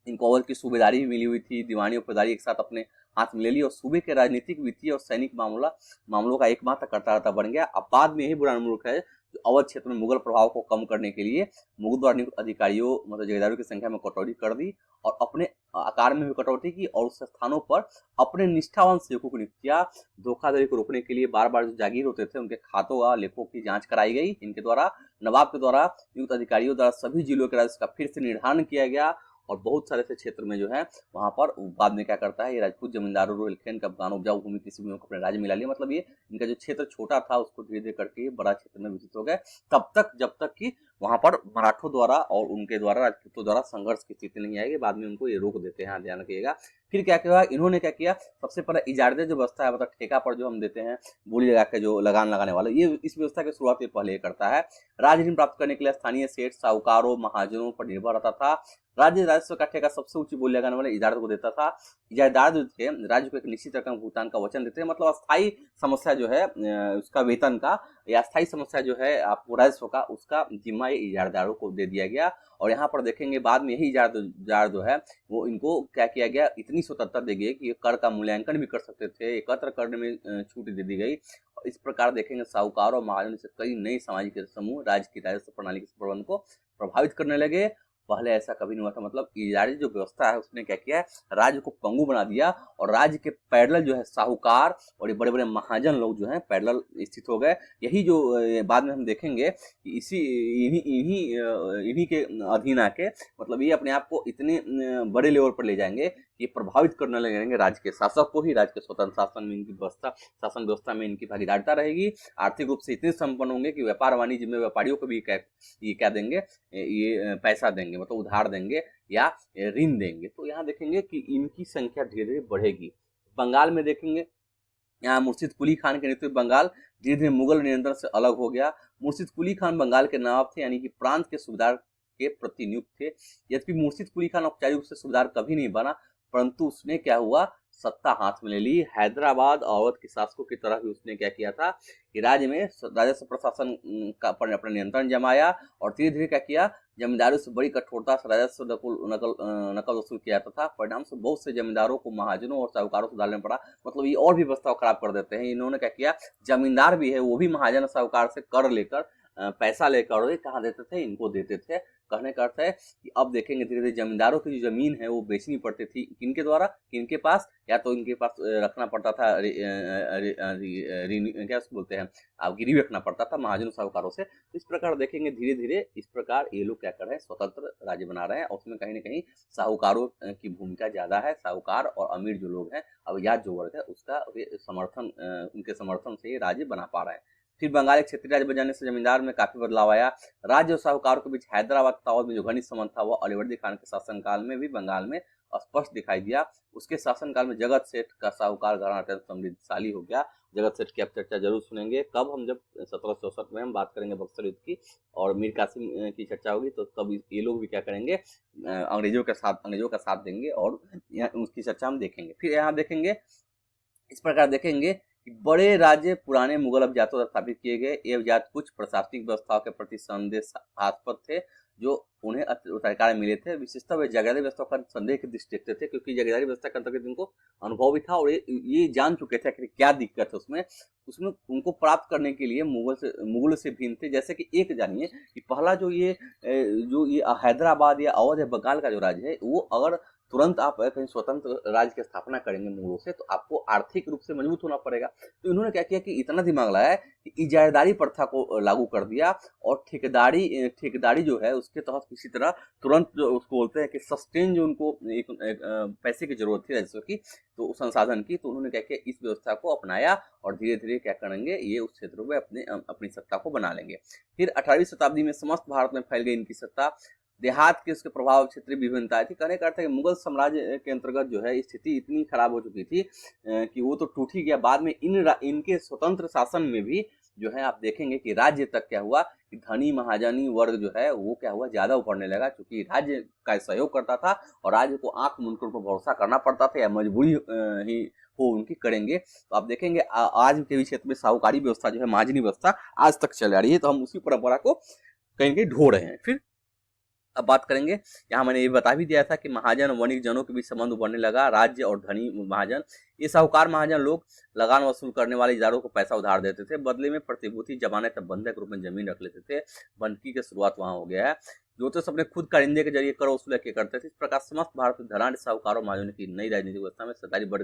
इनको अवध की सूबेदारी भी मिली हुई थी, दीवानी और फौजदारी एक साथ अपने हाथ में ले ली, और सूबे के राजनीतिक, वित्तीय और सैनिक मामलों का एकमात्र कर्ता बन गया। अब बाद में यही बुरान मुल्क है जो अवध क्षेत्र में मुगल प्रभाव को कम करने के लिए मुगल द्वारा नियुक्त अधिकारियों, मतलब जगीरदारों की संख्या में कटौती कर दी, और अपने आकार में भी कटौती की, और उस स्थानों पर अपने निष्ठावान सेवकों को नियुक्त किया। धोखाधड़ी को रोकने के लिए बार बार जो जागीर होते थे उनके खातों व लेखों की जांच कराई गई इनके द्वारा। नवाब के द्वारा नियुक्त अधिकारियों द्वारा सभी जिलों के राजस्व का फिर से निर्धारण किया गया, और बहुत सारे ऐसे क्षेत्र में जो है वहां पर बाद में क्या करता है, ये राजपूत जमींदारों, रोहिलखंड, कप्तान, उपजाऊ भूमि, कृषि भूमि को अपने राज्य में ला लिया। मतलब ये इनका जो क्षेत्र छोटा था उसको धीरे धीरे करके बड़ा क्षेत्र में विकसित हो गए, तब तक जब तक कि वहां पर मराठों द्वारा और उनके द्वारा राजपूतों द्वारा संघर्ष की स्थिति नहीं आएगी। बाद में उनको ये रोक देते हैं, ध्यान रखिएगा। फिर क्या किया, इन्होंने क्या किया, सबसे पहले इजारते जो व्यवस्था है, मतलब ठेका पर जो हम देते हैं बोली लगा के जो लगान लगाने वाले, ये इस व्यवस्था की शुरुआत ये पहले करता है। राज्य ऋण प्राप्त करने के लिए स्थानीय सेठ साहूकारों महाजनों पर निर्भर रहता था। राज्य राजस्व का ठेका सबसे ऊंची बोली लगाने वाले इजारत को देता था। इजारदार जो थे राज्य को एक निश्चित रकम भुगतान का वचन देते हैं, मतलब अस्थायी समस्या जो है उसका वेतन का या अस्थायी समस्या जो है आपको राजस्व का, उसका जिम्मा ये इजारदारों को दे दिया गया। और यहाँ पर देखेंगे बाद में यही इजारदार जो है वो इनको क्या किया गया, इतनी स्वतंत्रता दी गई कि ये कर का मूल्यांकन भी कर सकते थे, एकत्र करने में छूट दे दी गई। इस प्रकार देखेंगे साहूकार और महाजन से कई नई सामाजिक समूह राज्य की राजस्व प्रणाली के प्रबंधन को प्रभावित करने लगे। पहले ऐसा कभी नहीं हुआ था, मतलब इजारी जो व्यवस्था है उसने क्या किया है, राज्य को पंगु बना दिया और राज्य के पैरेलल जो है साहूकार और ये बड़े बड़े महाजन लोग जो हैं पैरेलल स्थित हो गए। यही जो बाद में हम देखेंगे कि इन्हीं के अधीन आके, मतलब ये अपने आप को इतने बड़े लेवल पर ले जाएंगे कि प्रभावित करने लगेंगे राज्य के शासक को ही। राज्य के स्वतंत्र शासन में इनकी व्यवस्था, शासन व्यवस्था में इनकी भागीदारिता रहेगी। आर्थिक रूप से इतने संपन्न होंगे कि व्यापार वाणिज्य में व्यापारियों को भी ये क्या देंगे, ये पैसा देंगे, मतलब उधार देंगे या ऋण देंगे। तो यहाँ देखेंगे कि इनकी संख्या धीरे धीरे बढ़ेगी। बंगाल में देखेंगे, यहाँ मुर्शिद कुली खान के नेतृत्व बंगाल धीरे धीरे मुगल नियंत्रण से अलग हो गया। मुर्शिद कुली खान बंगाल के नवाब थे, यानी कि प्रांत के सूबेदार के प्रतिनियुक्त थे। यद्यपि मुर्शिद कुली खान औपचारिक रूप से सूबेदार कभी नहीं बना, परंतु उसने क्या हुआ, सत्ता हाथ में ले ली। हैदराबाद और अवध के शासकों की तरह भी उसने क्या किया था कि राज्य में राजस्व प्रशासन का पर अपना नियंत्रण जमाया और धीरे धीरे क्या किया, जमींदारों से बड़ी कठोरता से राजस्व नकल वसूल किया जाता था। परिणाम से बहुत से जमींदारों को महाजनों और साहूकारों को डालना पड़ा। मतलब ये और भी व्यवस्था खराब कर देते हैं। इन्होंने क्या किया, जमींदार भी है वो भी महाजन साहूकार से कर लेकर पैसा लेकर ये कहाँ देते थे, इनको देते थे। कहने का अर्थ है कि अब देखेंगे धीरे धीरे जमींदारों की जो जमीन है वो बेचनी पड़ती थी किनके द्वारा, किनके पास, या तो इनके पास रखना पड़ता था, क्या बोलते हैं आप, गिरवी रखना पड़ता था महाजनों साहूकारों से। तो इस प्रकार देखेंगे धीरे धीरे इस प्रकार ये लोग क्या कर रहे हैं, स्वतंत्र राज्य बना रहे हैं। और उसमें कहीं ना कहीं साहूकारों की भूमिका ज्यादा है। साहूकार और अमीर जो लोग हैं, अभिजात जो वर्ग है, उसका समर्थन, उनके समर्थन से ये राज्य बना पा रहे हैं। फिर बंगाल एक क्षेत्रीय राज्य बन जाने से जमींदार में काफी बदलाव आया। राज्य और साहूकारों के बीच हैदराबाद तथा में जो घनिष्ठ संबंध था वो अलीवर्दी खान के शासनकाल में भी बंगाल में स्पष्ट दिखाई दिया। उसके शासनकाल में जगत सेठ का साहूकार घराना अत्यंत समृद्धशाली हो गया। जगत सेठ की आप चर्चा जरूर सुनेंगे, कब हम जब 1764 में हम बात करेंगे बक्सर युद्ध की और मीर कासिम की चर्चा होगी, तो तब ये लोग भी क्या करेंगे, अंग्रेजों का साथ देंगे और उसकी चर्चा हम देखेंगे। फिर यहाँ देखेंगे, इस प्रकार देखेंगे कि बड़े राज्य पुराने मुगल अभिजातों द्वारा स्थापित किए गए। ये अभिजात कुछ प्रशासनिक व्यवस्थाओं के प्रति संदेहास्पद थे जो उन्हें उत्तराधिकार मिले थे। विशेषतः वे जगीदारी व्यवस्था पर संदेह की दृष्टि देखते थे, क्योंकि जगीदारी व्यवस्था के अंतर्गत उनको अनुभव भी था और ये जान चुके थे कि क्या दिक्कत है उसमें उनको प्राप्त करने के लिए मुगल से भिन्न थे। जैसे कि एक जानिए कि पहला जो ये हैदराबाद या अवध या बंगाल का जो राज्य है, वो अगर तुरंत आप कहीं स्वतंत्र राज्य की स्थापना करेंगे मुगलों से, तो आपको आर्थिक रूप से मजबूत होना पड़ेगा। तो इन्होंने क्या किया कि इतना दिमाग लगाया कि इजारदारी प्रथा को लागू कर दिया और ठेकेदारी जो है उसके तहत किसी तरह तुरंत जो उसको बोलते हैं कि सस्टेन, जो उनको एक पैसे की जरूरत थी राजस्व की, तो संसाधन की, तो उन्होंने क्या किया, इस व्यवस्था को अपनाया और धीरे धीरे क्या करेंगे, ये उस क्षेत्रों में अपनी सत्ता को बना लेंगे। फिर 18वीं शताब्दी में समस्त भारत में फैल गई इनकी सत्ता। देहात के उसके प्रभाव क्षेत्रीय विभिन्नताएं थी। कहने का अर्थ है कि मुगल साम्राज्य के अंतर्गत जो है स्थिति इतनी खराब हो चुकी थी कि वो तो टूट ही गया। बाद में इनके स्वतंत्र शासन में भी जो है आप देखेंगे कि राज्य तक क्या हुआ कि धनी महाजनी वर्ग जो है वो क्या हुआ, ज्यादा उभरने लगा, क्योंकि राज्य का सहयोग करता था और राज्य को आंख मूंद कर भरोसा करना पड़ता था या मजबूरी ही हो उनकी करेंगे। तो आप देखेंगे आज के भी क्षेत्र में साहूकारी व्यवस्था जो है, महाजनी व्यवस्था आज तक चल रही है। तो हम उसी परंपरा को कहीं कहीं ढो रहे हैं। फिर अब बात करेंगे, यहाँ मैंने ये बता भी दिया था कि महाजन और वणिक जनों के बीच संबंध उभरने लगा। राज्य और धनी महाजन, ये साहूकार महाजन लोग लगान वसूल करने वाले इजारों को पैसा उधार देते थे, बदले में प्रतिभूति जमानत बंधक रूप में जमीन रख लेते थे। बंधकी की शुरुआत वहां हो गया है। ज्योतिष अपने खुद कारिंदे के जरिए कर वसूल करते थे। इस प्रकार समस्त भारत में धनाढ़ साहूकारों महाजनों की नई राजनीतिक व्यवस्था में सरदारी बढ़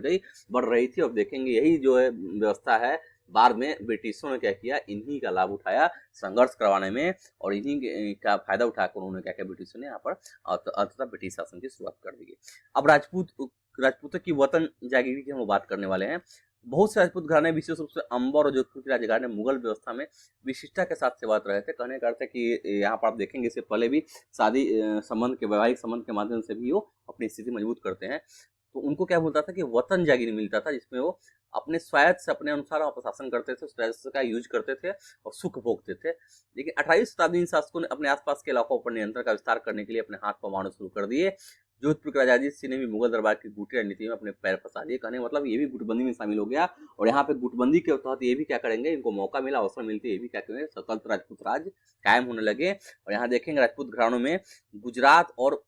रही थी। और देखेंगे यही जो है व्यवस्था है, बाद में ब्रिटिशों ने क्या किया, इन्हीं का लाभ उठाया संघर्ष करवाने में और इन्हीं का फायदा उठाकर उन्होंने क्या किया, ब्रिटिशों ने यहाँ पर अंततः ब्रिटिश शासन की शुरुआत कर दी। अब राजपूतों की वतन जागीरी की हम बात करने वाले हैं। बहुत से राजपूत घराने विशेष रूप से अंबर और जोधपुर के राजघराने मुगल व्यवस्था में विशिष्टता के साथ सेवारत रहे थे। कहने का अर्थ है कि यहाँ पर आप देखेंगे इससे पहले भी शादी संबंध के, वैवाहिक संबंध के माध्यम से भी वो अपनी स्थिति मजबूत करते हैं। तो उनको क्या मिलता था कि वतन जागीर मिलता था, जिसमें वो अपने स्वायत्त से अपने अनुसार शासन करते थे, स्वायत्त का यूज करते थे और सुख भोगते थे। लेकिन 18वीं शताब्दी इन शासकों ने अपने आसपास के इलाकों पर नियंत्रण का विस्तार करने के लिए अपने हाथ पमाने शुरू कर दिए। जोधपुर के राजा अजीत सिंह ने भी मुगल दरबार की गुटी रणनीति में अपने पैर फंसा दिए। कहने का मतलब ये भी गुटबंदी में शामिल हो गया, और यहाँ पे गुटबंदी के तहत ये भी क्या करेंगे, इनको मौका मिला, अवसर मिलती है, ये भी क्या करेंगे, स्वतंत्र राजपूत राज कायम होने लगे। और यहाँ देखेंगे राजपूत घरानों में गुजरात और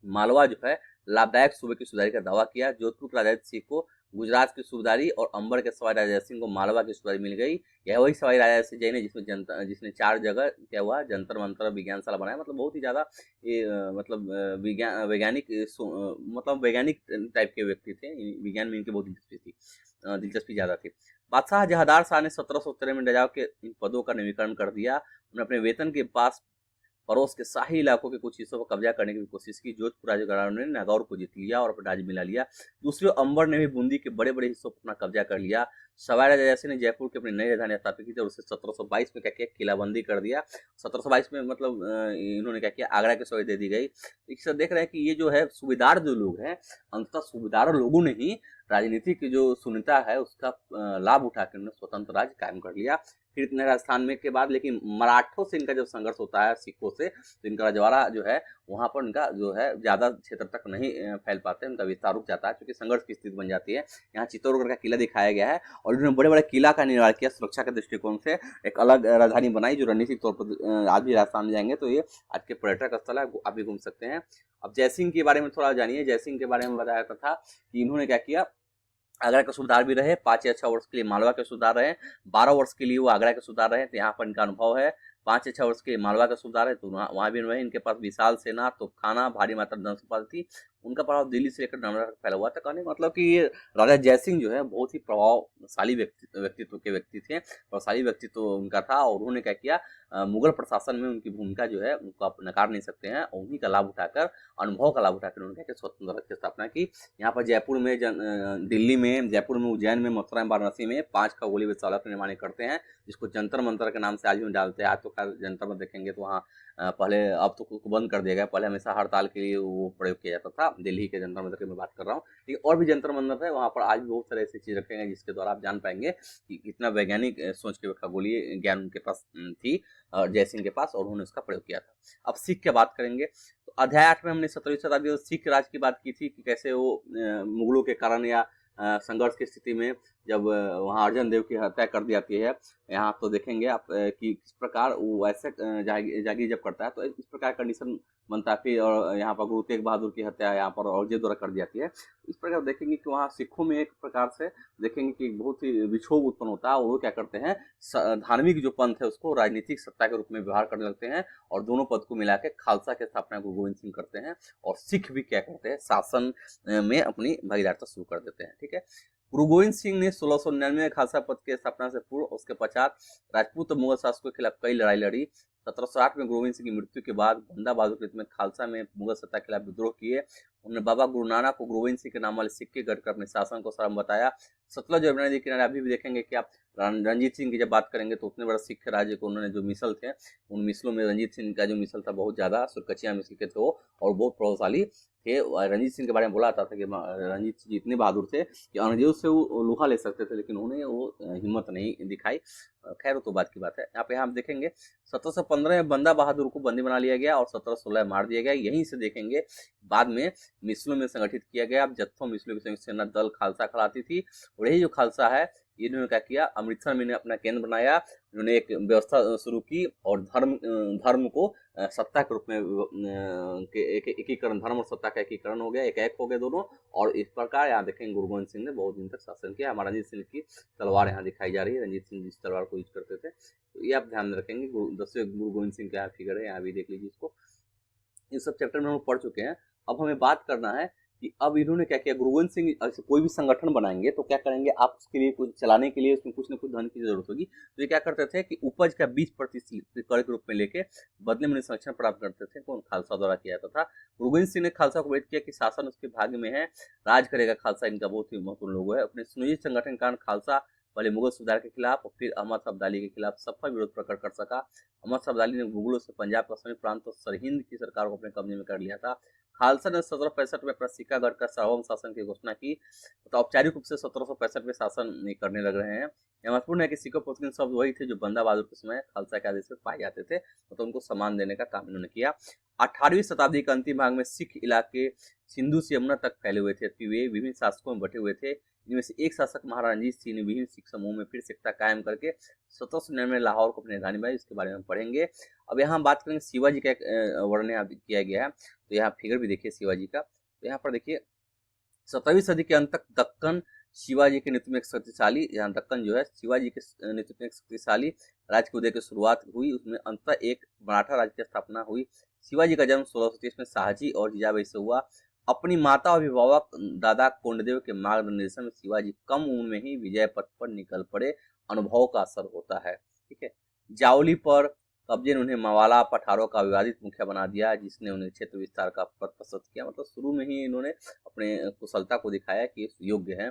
मालवा जो है लाभदायक सूबे की सुधारी का दावा किया। जोधपुर के राजा सिंह को गुजरात की सूबेदारी और अंबर के सवाई राजा सिंह को मालवा की सूबेदारी मिल गई। यह वही सवाई राजा सिंह जैन है जिसने 4 जगह क्या हुआ, जंतर मंतर विज्ञानशाला बनाया। मतलब बहुत ही ज्यादा ये मतलब वैज्ञानिक टाइप के व्यक्ति थे, विज्ञान में इनकी बहुत दिलचस्पी ज्यादा थी। बादशाह जहादार शाह ने 1713 में डजाव के इन पदों का नवीकरण कर दिया। उन्होंने अपने वेतन के पास पड़ोस के शाही इलाकों के कुछ हिस्सों पर कब्जा करने की कोशिश की। जोधपुर राजघराने ने नागौर को जीत लिया और अपना राज्य मिला लिया। दूसरी ओर अंबर ने भी बूंदी के बड़े बड़े हिस्सों पर अपना कब्जा कर लिया। सवाई राजा जयसिंह ने जयपुर की अपनी नई राजधानी स्थापित की थी और उसे 1722 में क्या किया, किलाबंदी कर दिया। 1722 में मतलब इन्होंने क्या किया, आगरा की सौगात दे दी गई। इससे देख रहे हैं कि ये जो है सूबेदार जो लोग हैं, अंततः सूबेदार लोगों ने ही राजनीति की जो शून्यता है उसका लाभ उठा कर उन्होंने स्वतंत्र राज्य कायम कर लिया। फिर इतने राजस्थान में के बाद लेकिन मराठों से इनका जब संघर्ष होता है, सिखों से, तो इनका रजवाड़ा जो है वहां पर इनका जो है ज्यादा क्षेत्र तक नहीं फैल पाते, उनका विस्तार रुक जाता है क्योंकि संघर्ष की स्थिति बन जाती है। यहाँ चित्तौड़गढ़ का किला दिखाया गया है और इन्होंने बड़े बड़े किला का निर्माण किया सुरक्षा के दृष्टिकोण से, एक अलग राजधानी बनाई जो रणनीतिक तौर पर आज भी राजस्थान में जाएंगे तो ये आज के पर्यटक स्थल है, आप भी घूम सकते हैं। अब जयसिंह के बारे में थोड़ा जानिए। जयसिंह के बारे में बताया था कि इन्होंने क्या किया, आगरा के सूबेदार भी रहे, 5 या 6 वर्ष के लिए मालवा के सूबेदार रहे, 12 वर्ष के लिए वो आगरा के सूबेदार रहे। तो यहाँ पर इनका अनुभव है। 5 या 6 वर्ष के लिए मालवा का सूबेदार है तो वहाँ भी रहे। इनके पास विशाल सेना, तोपखाना, भारी मात्रा धन संपत्ति थी। उनका प्रभाव दिल्ली से लेकर नर्मदा तक फैला हुआ था। कहने मतलब कि ये राजा जयसिंह जो है बहुत ही प्रभावशाली व्यक्तित्व के व्यक्ति थे, प्रभावशाली व्यक्तित्व उनका था। और उन्होंने क्या किया, मुगल प्रशासन में उनकी भूमिका जो है उनको आप नकार नहीं सकते हैं। और उन्हीं का लाभ उठाकर, अनुभव का लाभ उठाकर उन्होंने क्या स्वतंत्र राज्य की स्थापना की। यहाँ पर जयपुर में, दिल्ली में, जयपुर में, उज्जैन में, मथुरा में, वाराणसी में 5 खगोलीय वेधशाला का निर्माण करते हैं, जिसको जंतर मंतर के नाम से आज भी डालते हैं। आज तो जंतर मंतर देखेंगे तो वहाँ पहले, अब तो बंद कर दिया गया, पहले हमेशा हड़ताल के लिए वो प्रयोग किया जाता था। दिल्ली के जंतर मंतर की मैं बात कर रहा हूँ, लेकिन और भी जंतर मंतर है वहाँ पर आज भी बहुत सारे ऐसी चीज रखे गए जिसके द्वारा आप जान पाएंगे कि कितना वैज्ञानिक सोच के खगोलीय ज्ञान उनके पास थी जयसिंह के पास, और उन्होंने उसका प्रयोग किया था। अब सिख की बात करेंगे तो अध्याय 8 में हमने 17वीं शताब्दी में सिख राज की बात की थी कि कैसे वो मुगलों के कारण या संघर्ष की स्थिति में जब वहाँ अर्जन देव की हत्या कर दी जाती है। यहाँ तो देखेंगे आप कि किस प्रकार वो ऐसे जागीर जब करता है तो इस प्रकार कंडीशन बनता है। फिर और यहाँ पर गुरु तेग बहादुर की हत्या यहाँ पर औरंगजेब द्वारा कर दी जाती है। इस प्रकार देखेंगे कि वहाँ सिखों में एक प्रकार से देखेंगे कि बहुत ही विक्षोभ उत्पन्न होता है और वो क्या करते हैं, धार्मिक जो पंथ है उसको राजनीतिक सत्ता के रूप में व्यवहार करने लगते हैं और दोनों पद को मिला के खालसा की स्थापना गुरु गोविंद सिंह करते हैं। और सिख भी क्या करते हैं, शासन में अपनी भागीदारिता शुरू कर देते हैं। ठीक है, गुरु गोविंद सिंह ने 1699 में खालसा पद की स्थापना से पूर्व उसके पश्चात राजपूत और मुगल शासकों के खिलाफ कई लड़ाई लड़ी। 1708 में गुरु गोविंद सिंह की मृत्यु के बाद बंदा बहादुर के में खालसा में मुगल सत्ता के खिलाफ विद्रोह किए। उन्होंने बाबा गुरु नानक को गुरु गोविंद सिंह के नाम वाले सिक्के गढ़कर अपने शासन को सरम बताया। सतलज और नदी किनारे अभी भी देखेंगे कि आप रंजीत सिंह की जब बात करेंगे तो उतने बड़ा सिख राज्य को उन्होंने जो मिसल थे, उन मिसलों में रंजीत सिंह का जो मिसल था बहुत ज्यादा सुरकचिया मिसल के थे वो, और बहुत प्रभावशाली थे। रंजीत सिंह के बारे में बोला जाता था कि रंजीत सिंह इतने बहादुर थे कि अंग्रेजों से वो लोहा ले सकते थे, लेकिन उन्हें वो हिम्मत नहीं दिखाई। खैर वो तो बात की बात है। यहाँ पे हम देखेंगे 1715 में बंदा बहादुर को बंदी बना लिया गया और 1716 मार दिया गया। यहीं से देखेंगे बाद में मिसलों में संगठित किया गया। अब जत्थों मिसलों की संयुक्त सेना दल खालसा कहलाती थी। और यही जो खालसा है इन्होंने क्या किया, अमृतसर में अपना केंद्र बनाया। उन्होंने एक व्यवस्था शुरू की और धर्म को सत्ता के रूप में एकीकरण, धर्म और सत्ता का एकीकरण हो गया, एक हो गए दोनों। और इस प्रकार यहाँ देखेंगे गुरु गोविंद सिंह ने बहुत दिन तक शासन किया। हमारा रंजीत सिंह की तलवार यहाँ दिखाई जा रही है, रंजीत सिंह जिस तलवार को यूज करते थे, तो ये आप ध्यान में रखेंगे। 10वें गुरु गोविंद सिंह का फिगर है, यहाँ भी देख लीजिए इसको। इस सब चैप्टर में हम पढ़ चुके हैं। अब हमें बात करना है कि अब इन्होंने क्या किया, गुरु गोविंद सिंह ऐसे कोई भी संगठन बनाएंगे तो क्या करेंगे, आप उसके लिए कुछ चलाने के लिए उसमें कुछ न कुछ धन की जरूरत होगी। तो ये क्या करते थे कि उपज का 20% कर के रूप में लेके बदले में संरक्षण प्राप्त करते थे, कौन, खालसा द्वारा किया जाता था। गुरु गोविंद सिंह ने खालसा को वेद किया कि शासन उसके भाग्य में है, राज करेगा खालसा, इनका बहुत ही महत्वपूर्ण लोगो है। अपने सुनियोजित संगठन के कारण खालसा पहले मुगल सुधार के खिलाफ और फिर अहमद शाह अब्दाली के खिलाफ सफल विरोध प्रकट कर सका। अहमद शाह अब्दाली ने मुगलों से पंजाब का सभी प्रांत और सरहिंद की सरकार को अपने कब्जे में कर लिया था। खालसा ने 1765 में अपना सिक्कागढ़ का सार्वभौम शासन की घोषणा की, तो औपचारिक रूप से 1765 में शासन करने लग रहे हैं। यह महत्वपूर्ण है कि सिखों पुस्तक शब्द वही थे जो बंदा बहादुर के समय खालसा के आदेश में पाए जाते थे, तो उनको सम्मान देने का काम इन्होंने किया। 18वीं शताब्दी के अंतिम भाग में सिख इलाके सिंधु से यमुना तक फैले हुए थे, वे विभिन्न शासकों में बटे हुए थे। इनमें से एक शासक महाराणा रणजीत सिंह ने विभिन्न सिख समूह में फिर से एकता कायम करके 1799 में लाहौर को अपनी राजधानी बनाई, इसके बारे में पढ़ेंगे। अब यहाँ बात करेंगे शिवाजी का एक वर्णन यहाँ किया गया है, तो यहाँ फिगर भी देखिए शिवाजी का। तो यहाँ पर देखिए 17वीं सदी के अंत तक दक्कन शिवाजी के नेतृत्व में एक शक्तिशाली, यहाँ दक्कन जो है शिवाजी के नेतृत्व में एक शक्तिशाली राज्य के उदय की शुरुआत हुई, उसमें अंततः एक मराठा राज्य की स्थापना हुई। शिवाजी का जन्म 1630 में शाहजी और जीजाबाई से हुआ। अपनी माता और अभिभावक दादा कोंडदेव के मार्गदर्शन में शिवाजी कम उम्र में ही विजय पथ पर निकल पड़े, अनुभव का असर होता है। ठीक है, जावली पर कब्जे ने उन्हें मवाला पठारों का विवादित मुखिया बना दिया, जिसने उन्हें क्षेत्र विस्तार का पथ प्रशस्त किया। मतलब शुरू में ही इन्होंने अपने कुशलता को दिखाया कि योग्य है।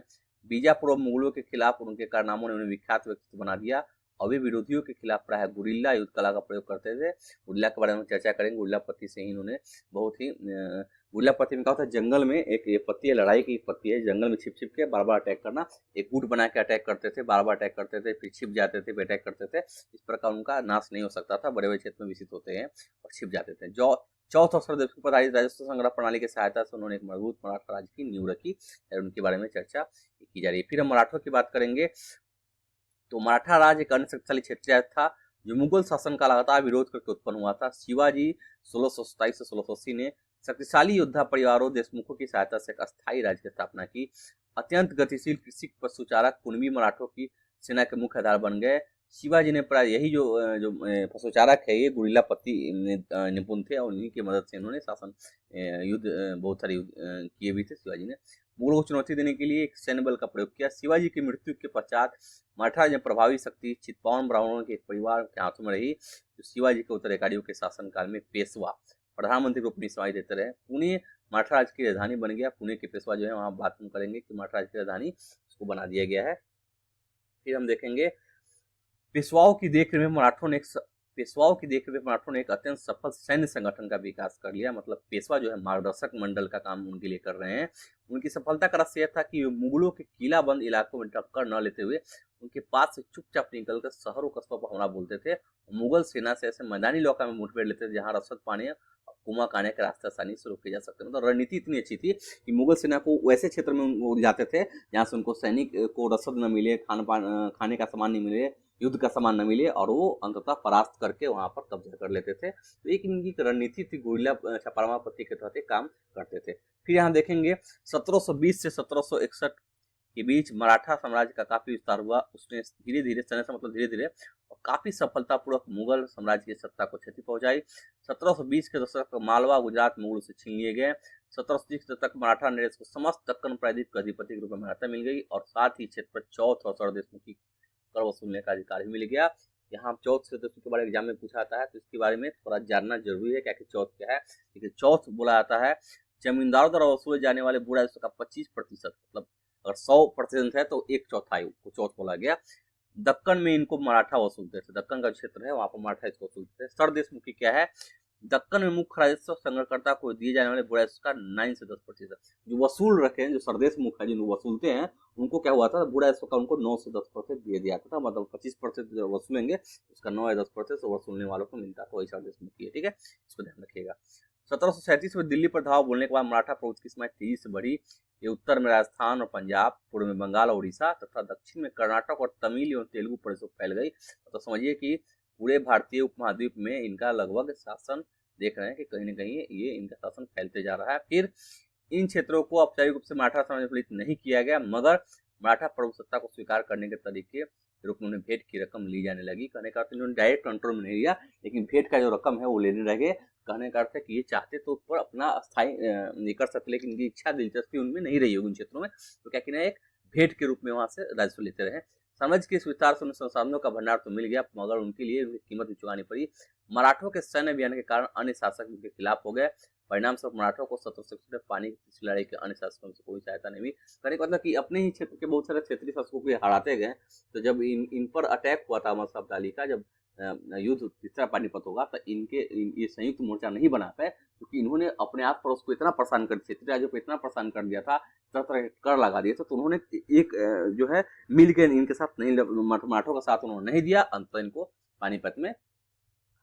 बीजापुर और मुगलों के खिलाफ उनके कारनामों ने उन्हें विख्यात व्यक्तित्व बना दिया और वे विरोधियों के खिलाफ प्रायः गुरिल्ला युद्ध कला का प्रयोग करते थे। गुरिल्ला के बारे में चर्चा करेंगे। गुरिल्ला पत्ती से ही इन्होंने बहुत ही गुरिल्ला पत्ती में क्या होता है, जंगल में एक ये पत्ती है, लड़ाई की पत्ती है, जंगल में छिप छिप के बार बार अटैक करना, एक गुट बना के अटैक करते थे, बार बार अटैक करते थे, फिर छिप जाते थे, फिर अटैक करते थे। इस प्रकार उनका नाश नहीं हो सकता था, बड़े बड़े क्षेत्र में विकसित होते हैं और छिप जाते थे। जो चौथ अवसर देव पर आधारित राजस्व संग्रह प्रणाली की सहायता से उन्होंने एक मजबूत मराठा राज्य की नींव रखी और उनके बारे में चर्चा की जा रही है। फिर हम मराठों की बात करेंगे। तो मराठा राज्य एक अन्य शक्तिशाली क्षेत्रीय था जो मुगल शासन का लगातार विरोध करके उत्पन्न हुआ था। शिवाजी 1627 से 1680 ने शक्तिशाली योद्धा परिवारों देशमुखों की सहायता से एक अस्थायी राज्य की स्थापना की। अत्यंत गतिशील कृषि पशुचारक कुणबी मराठों की सेना के मुख्य आधार बन गए। शिवाजी ने प्राय यही जो पशुचारक है, ये गुरिल्ला पत्ती निपुण थे और उन्हीं की मदद से इन्होंने शासन युद्ध बहुत सारे युद्ध किए भी थे। शिवाजी ने मुगलों को चुनौती देने के लिए एक सैन्य बल का प्रयोग किया। शिवाजी की मृत्यु के पश्चात मराठा में प्रभावी शक्ति चित्पावन ब्राह्मणों के एक परिवार के हाथों में रही, जो शिवाजी के उत्तराधिकारियों के शासनकाल में पेशवा प्रधानमंत्री को अपनी सेवाएं देते रहे। पुणे मराठा राज्य की राजधानी बन गया। पुणे के पेशवा जो है, वहाँ बात हम करेंगे कि मराठा राज्य की राजधानी उसको बना दिया गया है। फिर हम देखेंगे पेशवाओं की देखरेख में मराठों ने एक अत्यंत सफल सैन्य संगठन का विकास कर लिया। मतलब पेशवा जो है मार्गदर्शक मंडल का काम उनके लिए कर रहे हैं। उनकी सफलता का रहस्य यह था कि मुगलों के किलाबंद इलाकों में टक्कर न लेते हुए उनके पास से चुपचाप निकलकर शहरों कस्बों पर हमला बोलते थे। मुगल सेना से ऐसे मैदानी इलाका में मुठभेड़ लेते थे जहाँ रसद पाने और कुआं आने के रास्ते आसानी से रोके जा सकते। मतलब रणनीति इतनी अच्छी थी कि मुगल सेना को वैसे क्षेत्र में वो जाते थे जहाँ से उनको सैनिक को रसद न मिले, खाने का सामान नहीं मिले, युद्ध का सामान न मिले और वो अंततः परास्त करके वहां पर कब्जा कर लेते थे। तो एक इनकी रणनीति थी, गुरिल्ला छापामार पत्ती के तहत काम करते थे। फिर यहाँ देखेंगे 1720 से 1761 के बीच मराठा साम्राज्य का काफी विस्तार हुआ। उसने धीरे धीरे धीरे धीरे और काफी सफलतापूर्वक मुगल साम्राज्य की सत्ता को क्षति पहुंचाई। 1720 के दशक तक मालवा गुजरात मुगलों से छीन लिए गए। 1730 के तक मराठा नरेश को समस्त दक्कन प्रायद्वीप का अधिपति के रूप में मान्यता मिल गई और साथ ही क्षेत्र पर चौथ और सरदेशमुखी कर वसूलने का अधिकार भी मिल गया। यहाँ चौथ सरदेशमुखी के बारे में एग्जाम में पूछा जाता है, तो इसके बारे में थोड़ा जानना जरूरी है क्या कि चौथ क्या है। देखिए चौथ बोला जाता है जमींदारों द्वारा वसूले जाने वाले भू राजस्व का 25%, मतलब अगर 100% है तो 1/4 को चौथ बोला गया। दक्कन में इनको मराठा वसूलते थे, दक्कन का क्षेत्र है वहां पर मराठा इसको वसूलते थे। सरदेशमुखी क्या है, दक्कन में मुख्य राजस्व संग्रहकर्ता को दिए जाने वाले भू राजस्व का 9 से 10%। जो वसूल रखे हैं, जो सरदेशमुख है, जो वसूलते हैं, उनको क्या हुआ था, भू राजस्व का उनको 9 से 10% दिए दिया था। मतलब 25% जो वसूलेंगे उसका 9 या 10% वसूलने वालों को मिलता, तो वही सरदेशमुखी है। ठीक है, इसको ध्यान रखिएगा। 1737 में दिल्ली पर धावा बोलने के बाद मराठा प्रभुत्व की सीमाएं तेजी से बढ़ी। ये उत्तर में राजस्थान और पंजाब, पूर्व में बंगाल और उड़ीसा तथा दक्षिण में कर्नाटक और तमिल एवं तेलुगु प्रदेशों फैल गई। तो समझिए कि पूरे भारतीय उपमहाद्वीप में इनका लगभग शासन देख रहे हैं कि कहीं न कहीं ये इनका शासन फैलते जा रहा है। फिर इन क्षेत्रों को औपचारिक रूप से मराठा साम्राज्य में नहीं किया गया, मगर मराठा प्रभुसत्ता को स्वीकार करने के तरीके के रूप में उन्हें भेंट की रकम ली जाने लगी। कहने का अर्थ इन्होंने डायरेक्ट कंट्रोल में नहीं लिया, लेकिन भेंट का जो रकम है वो लेने लगे। कहने का अर्थ है कि ये चाहते तो उस पर अपना अस्थायी नहीं कर सकते, लेकिन इनकी इच्छा दिलचस्पी उनमें नहीं रही होगी उन क्षेत्रों में, तो क्या कि एक भेंट के रूप में वहां से राजस्व लेते रहे। साम्राज्य के इस विस्तार से उन्हें संसाधनों का भंडार तो मिल गया, मगर उनके लिए कीमत भी चुकानी पड़ी। मराठों के सैन्य अभियान के कारण अन्य शासक उनके खिलाफ हो गए। परिणाम स्वरूप मराठों को 1761 में पानी की लड़ाई के अन्य शासकों से कोई सहायता नहीं मिली। कहने का मतलब कि अपने ही क्षेत्र के बहुत सारे क्षेत्रीय शासकों को हराते गए। तो जब इन पर अटैक हुआ था अहमद शाह अब्दाली का, जब युद्ध तीसरा पानीपत होगा, तो ये संयुक्त मोर्चा नहीं बना पाए, क्योंकि इन्होंने अपने आस पड़ोस को इतना परेशान कर क्षेत्रीय राज्यों को इतना परेशान कर दिया था, तरह तरह के कर लगा दिए थे। तो उन्होंने एक जो है मिल के इनके साथ नहीं, मराठों का साथ उन्होंने नहीं दिया। अंत इनको पानीपत में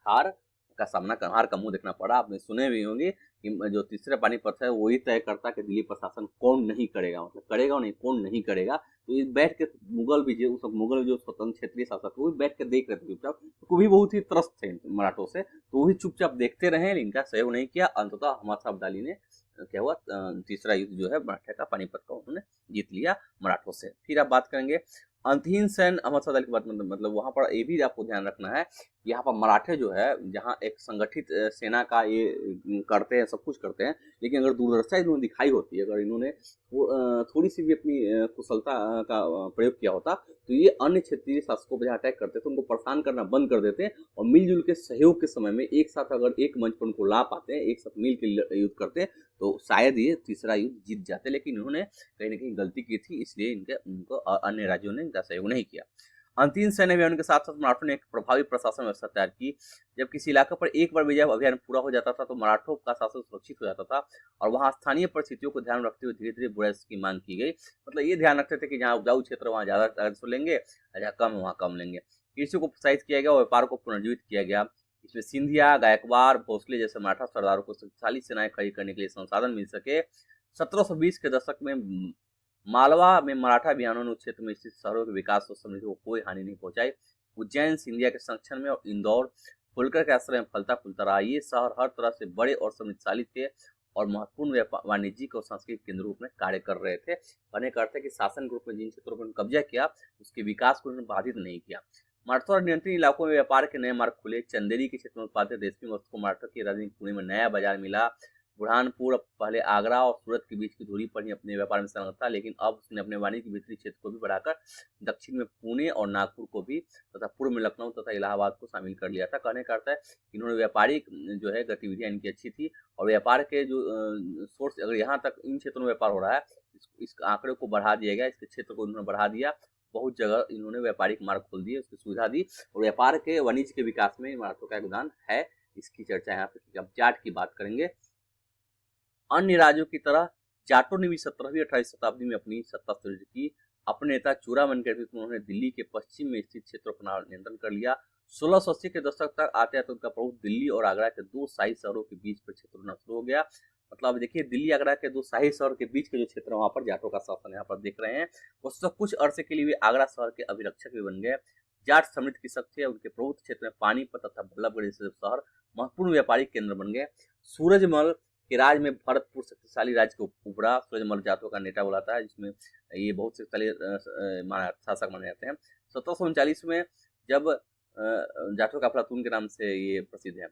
हार का मुंह देखना पड़ा। आपने सुने भी होंगे कि जो तीसरा पानीपत है वही तय करता कि दिल्ली प्रशासन कौन नहीं करेगा, मतलब करेगा नहीं, कौन नहीं करेगा। तो ये बैठ के मुगल जो स्वतंत्र क्षेत्रीय शासक वो बैठ के देख रहे थे चुपचाप, तो भी बहुत ही त्रस्त थे मराठों से, तो वो भी चुपचाप देखते रहे, इनका सहयोग नहीं किया। अंततः अहमद शाह अब्दाली ने क्या हुआ, तीसरा युद्ध जो है मराठा का पानीपत का उन्होंने जीत लिया मराठों से। फिर आप बात करेंगे अंतहीन सैन्य अहमद शाह अब्दाली की बात, मतलब वहां पर ये भी आपको ध्यान रखना है, यहाँ पर मराठे जो है जहाँ एक संगठित सेना का ये करते हैं, सब कुछ करते हैं, लेकिन अगर दूरदर्शिता इन्होंने दिखाई होती है, अगर इन्होंने थोड़ी सी भी अपनी कुशलता का प्रयोग किया होता, तो ये अन्य क्षेत्रीय शासकों पर जहाँ अटैक करते थे उनको परेशान करना बंद कर देते हैं, और मिलजुल के सहयोग के समय में एक साथ अगर एक मंच पर उनको ला पाते हैं, एक साथ मिल के युद्ध करते, तो शायद ये तीसरा युद्ध जीत जाते। लेकिन इन्होंने कहीं ना कहीं गलती की थी, इसलिए उनको अन्य राज्यों ने इनका सहयोग नहीं किया। अंतिम सैन्य अभियान के साथ साथ मराठों ने एक प्रभावी प्रशासन व्यवस्था तैयार की। जब किसी इलाके पर एक बार विजय अभियान पूरा हो जाता था, तो मराठों का शासन सुरक्षित हो जाता था, और वहां स्थानीय परिस्थितियों को ध्यान में रखते हुए धीरे धीरे बुराइश की मांग की गई। मतलब ये ध्यान रखते थे कि जहाँ उपजाऊ क्षेत्र वहाँ ज्यादा राजस्व लेंगे, जहाँ कम वहाँ कम लेंगे। कृषि को प्रोत्साहित किया गया और व्यापार को पुनर्जीवित किया गया। इसमें सिंधिया, गायकवाड़, भोसले जैसे मराठा सरदारों को शक्तिशाली सेनाएं खड़ी करने के लिए संसाधन मिल सके। 1720 के दशक में मालवा में मराठा अभियानों ने उस क्षेत्र में स्थित शहरों के विकास और समृद्धि को कोई हानि नहीं पहुंचाई। उज्जैन सिंधिया के संरक्षण में और इंदौर होलकर के आश्रय में फलता फूलता रहा। ये शहर हर तरह से बड़े और समृद्धशाली थे और महत्वपूर्ण वाणिज्यिक और सांस्कृतिक केंद्र रूप में कार्य कर रहे थे। कहने का अर्थ है कि शासन के रूप में जिन क्षेत्रों पर कब्जा किया, उसके विकास को उन्होंने बाधित नहीं किया। मराठा और नियंत्रित इलाकों में व्यापार के नए मार्ग खुले। चंदेरी के क्षेत्र में उत्पादित रेशमी वस्तु को मराठा की राजधानी पुणे में नया बाजार मिला। बुरहानपुर पहले आगरा और सूरत के बीच की दूरी पर ही अपने व्यापार में संलग्न था, लेकिन अब उसने अपने वाणिज्य के भीतरी क्षेत्र को भी बढ़ाकर दक्षिण में पुणे और नागपुर को भी तथा पूर्व में लखनऊ तथा इलाहाबाद को शामिल कर लिया था। कहने का अर्थ है इन्होंने व्यापारिक जो है गतिविधियां इनकी अच्छी थी, और व्यापार के जो सोर्स, अगर यहाँ तक इन क्षेत्रों में व्यापार हो रहा है, इस आंकड़े को बढ़ा दिया गया, इसके क्षेत्र को इन्होंने बढ़ा दिया। बहुत जगह इन्होंने व्यापारिक मार्ग खोल दिए, उसकी सुविधा दी, और व्यापार के वाणिज्य के विकास में मराठों का योगदान है। इसकी चर्चा यहाँ पे अब जाट की बात करेंगे। अन्य राज्यों की तरह जाटों ने भी 17वीं 18वीं शताब्दी में अपनी सत्ता सुदृढ़ की। अपने नेता चूड़ामन के नेतृत्व में उन्होंने दिल्ली के पश्चिम में स्थित क्षेत्रों पर नियंत्रण कर लिया। 1680 के दशक तक आते आते उनका प्रभुत्व दिल्ली और आगरा के दो शाही शहरों के बीच पर क्षेत्र होना शुरू हो गया। मतलब देखिए, दिल्ली आगरा के दो शाही शहर के बीच के जो क्षेत्र है वहां पर जाटों का शासन यहाँ पर देख रहे हैं। उस कुछ अरसे के लिए वे आगरा शहर के अभिरक्षक भी बन गए। जाट समृद्ध कृषक थे, उनके प्रभुत्व क्षेत्र में पानीपत तथा बल्लभगढ़ जैसे शहर महत्वपूर्ण व्यापारिक केंद्र बन गए। सूरजमल के राज में भरतपुर शक्तिशाली राज्य को उभरा। सूरजमल जाटों का नेता बुलाता है, जिसमें ये बहुत शक्तिशाली शासक माने जाते हैं। 1739 में जब जाटों का अफलातून के नाम से ये प्रसिद्ध है।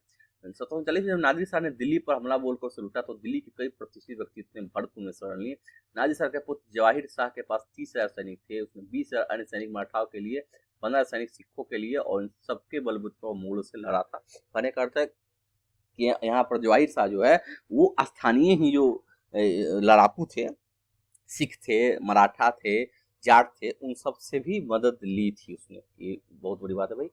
1739 में जब नादिर शाह ने दिल्ली पर हमला बोलकर उसे लूटा, तो दिल्ली के कई प्रतिष्ठित व्यक्तित्व ने भरतपुर में शरण ली। नादिर शाह के पुत्र जवाहिर शाह के पास 30,000 सैनिक थे। उसमें 20,000 अन्य सैनिक मराठाओं के लिए, 15 सैनिक सिखों के लिए, और इन सबके बलबूते पर मुगलों से लड़ा था। कहने का अर्थ है कि यहाँ पर जवाहिर शाह जो है वो स्थानीय ही जो लड़ाकू थे, सिख थे, मराठा थे, जाट थे, उन सब से भी मदद ली थी उसने। ये बहुत बड़ी बात है भाई।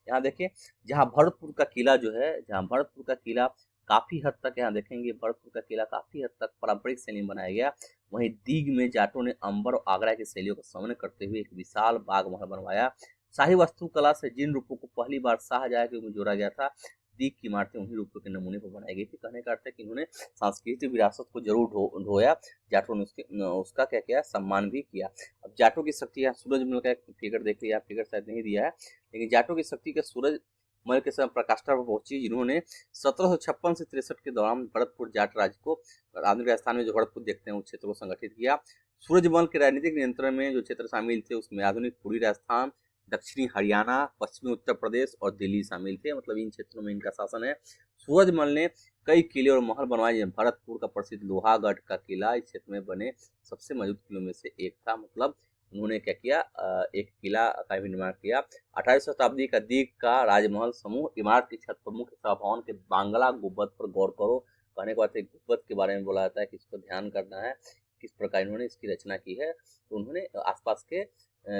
यहाँ देखिए, जहाँ भरतपुर का किला जो है, जहाँ भरतपुर का किला काफी हद तक, यहाँ देखेंगे भरतपुर का किला काफी हद तक पारंपरिक शैली में बनाया गया। वहीं दीग में जाटों ने अंबर और आगरा की शैलियों का समन्वय करते हुए एक विशाल बाग महल बनवाया। शाही वास्तुकला से जिन रूपों को पहली बार शाहजहाँ के में जोड़ा गया था, दीग की इमारतें उन्हीं रूपों के नमूने पर बनाई गई थी। कहने का अर्थ है कि इन्होंने सांस्कृतिक विरासत को जरूर ढोया। जाटों ने उसका क्या किया, सम्मान भी किया। अब जाटों की शक्ति, यहाँ सूरजमल का फिगर देख लिया, फिगर शायद नहीं दिया है, लेकिन जाटों की शक्ति के सूरजमल के समय प्रकाष्ठा पर पहुंची, जिन्होंने 1756 से 63 के दौरान भरतपुर जाट राज्य को, आधुनिक राजस्थान में जो भरतपुर देखते हैं उस क्षेत्र को संगठित किया। सूरजमल के राजनीतिक नियंत्रण में जो क्षेत्र शामिल थे उसमें आधुनिक पूर्वी राजस्थान, दक्षिणी हरियाणा, पश्चिमी उत्तर प्रदेश और दिल्ली शामिल थे। मतलब इन क्षेत्रों में इनका शासन है। सूरजमल ने कई किले और महल बनवाए। भरतपुर का प्रसिद्ध लोहागढ़ का किला इस क्षेत्र में बने सबसे मजबूत किलों में से एक था। मतलब उन्होंने क्या किया, एक किला का भी निर्माण किया। 18वीं शताब्दी का दीग का राजमहल समूह, इमारत की छत पर मुख्य सभाभवन के बांग्ला गुंबद पर गौर करो। कहने के बाद एक गुंबद के बारे में बोला जाता है कि इस पर ध्यान करना है, किस प्रकार इन्होंने इसकी रचना की है। तो उन्होंने आसपास के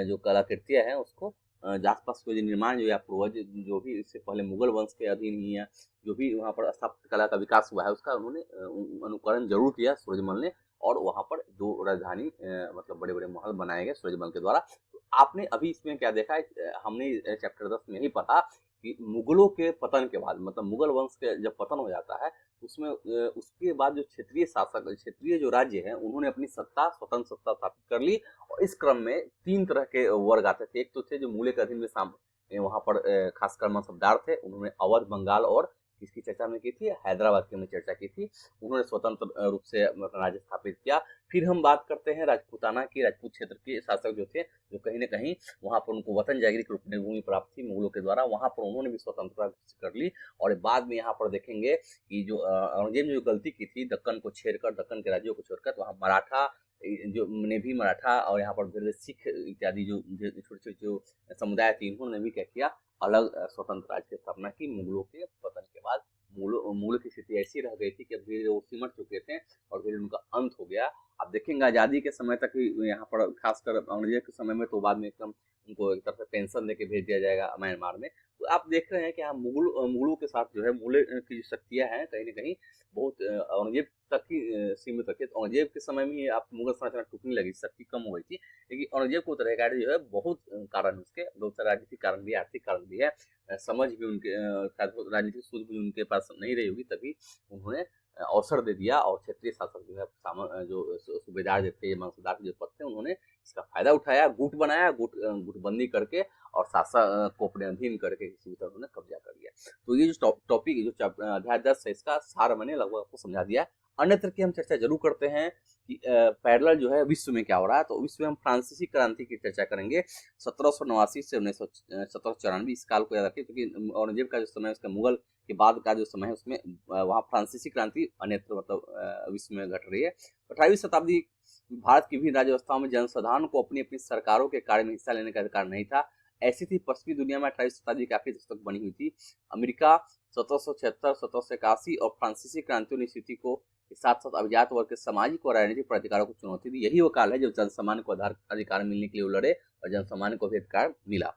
जो कलाकृतियां हैं उसको आसपास के जो निर्माण जो या पूर्वज जो भी इससे पहले मुगल वंश के अधीन ही है, जो भी वहाँ पर स्थापत्य कला का विकास हुआ है उसका उन्होंने अनुकरण जरूर किया सूरजमल ने। और वहाँ पर दो राजधानी मतलब बड़े बड़े महल बनाए गए सूरजमल के द्वारा। तो आपने अभी इसमें क्या देखा है, हमने चैप्टर 10 में ही पढ़ा कि मुगलों के पतन के बाद, मतलब मुगल वंश के जब पतन हो जाता है उसमें उसके बाद जो क्षेत्रीय शासक, क्षेत्रीय जो राज्य हैं उन्होंने अपनी सत्ता, स्वतंत्र सत्ता स्थापित कर ली। और इस क्रम में तीन तरह के वर्ग आते थे। एक तो थे जो मूले के अधीन में वहाँ पर खासकर मसबदार थे। उन्होंने अवध, बंगाल और किसकी चर्चा में की थी, हैदराबाद की हमने चर्चा की थी। उन्होंने स्वतंत्र रूप से राज्य स्थापित किया। फिर हम बात करते हैं राजपूताना की। राजपूत क्षेत्र के शासक जो थे, जो कहीं न कहीं वहाँ पर उनको वतन जागीर की रूप में भूमि प्राप्त थी मुगलों के द्वारा, वहाँ पर उन्होंने भी स्वतंत्रता कर ली। और बाद में यहाँ पर देखेंगे कि जो औरंगजेब ने जो गलती की थी दक्कन को छेड़कर, दक्कन के राज्यों को छोड़कर, वहाँ मराठा जो ने भी मराठा और यहाँ पर धीरे सिख इत्यादि जो छोटे-छोटे जो समुदाय थे इन्होंने भी क्या किया, अलग स्वतंत्र राज्य की स्थापना की। मुगलों के पतन के बाद मुगलों की स्थिति ऐसी रह गई थी कि अब धीरे-धीरे वो सिमट चुके थे और धीरे उनका अंत हो गया। आप देखेंगे आज़ादी के समय तक ही यहाँ पर खासकर औरंगजेब के समय में तो बाद में एकदम उनको एक तरह से पेंशन देके भेज दिया जाएगा म्यांमार में। तो आप देख रहे हैं कि यहाँ मुगलों के साथ जो है मुगल की जो शक्तियाँ हैं कहीं न कहीं बहुत औरंगजेब तक ही सीमित रखी। तो औरंगजेब के समय में ही आप मुगल संरचना टूटने लगी, शक्ति कम हो गई थी। लेकिन औरंगजेब को तरहकार जो है बहुत कारण उसके, बहुत सारे राजनीतिक कारण भी है, आर्थिक कारण भी है। समझ भी उनके राजनीतिक सूझ भी उनके पास नहीं रही होगी, तभी उन्होंने अवसर दे दिया। और क्षेत्रीय शासक जो है जो सूबेदार जो थे, मंसूदार के जो पद थे, उन्होंने इसका फायदा उठाया, गुट बनाया, गुटबंदी करके और शासक को अपने अधीन करके किसी भी तरह उन्होंने कब्जा कर लिया। तो ये जो टॉपिक जो अध्याय 10 है इसका सार मैंने लगभग आपको समझा दिया। अन्य तरह की हम चर्चा जरूर करते हैं कि पैरेलल जो है विश्व में क्या हो रहा है। तो विश्व में हम फ्रांसीसी क्रांति की चर्चा करेंगे 1789 से 1794। इस काल को याद रखिए क्योंकि औरंगजेब का जो समय है उसका मुगल के बाद का जो समय है उसमें वहाँ फ्रांसीसी क्रांति अन्यत्र मतलब विश्व में घट रही है। 18वीं शताब्दी भारत की विभिन्न राज्य व्यवस्थाओं में जनसाधारण को अपनी अपनी सरकारों के कार्य में हिस्सा लेने का अधिकार नहीं था। ऐसी थी पश्चिमी दुनिया में 18वीं शताब्दी काफी दशक बनी हुई थी। अमेरिका 1776, 1781 और फ्रांसीसी क्रांतियों ने स्थिति को के साथ साथ अभिजात वर्ग के सामाजिक और राजनीतिक अधिकारों को चुनौती दी। यही वो काल है जब जनसामान्य को अधिकार मिलने के लिए वो लड़े और जनसामान्य को भी अधिकार मिला।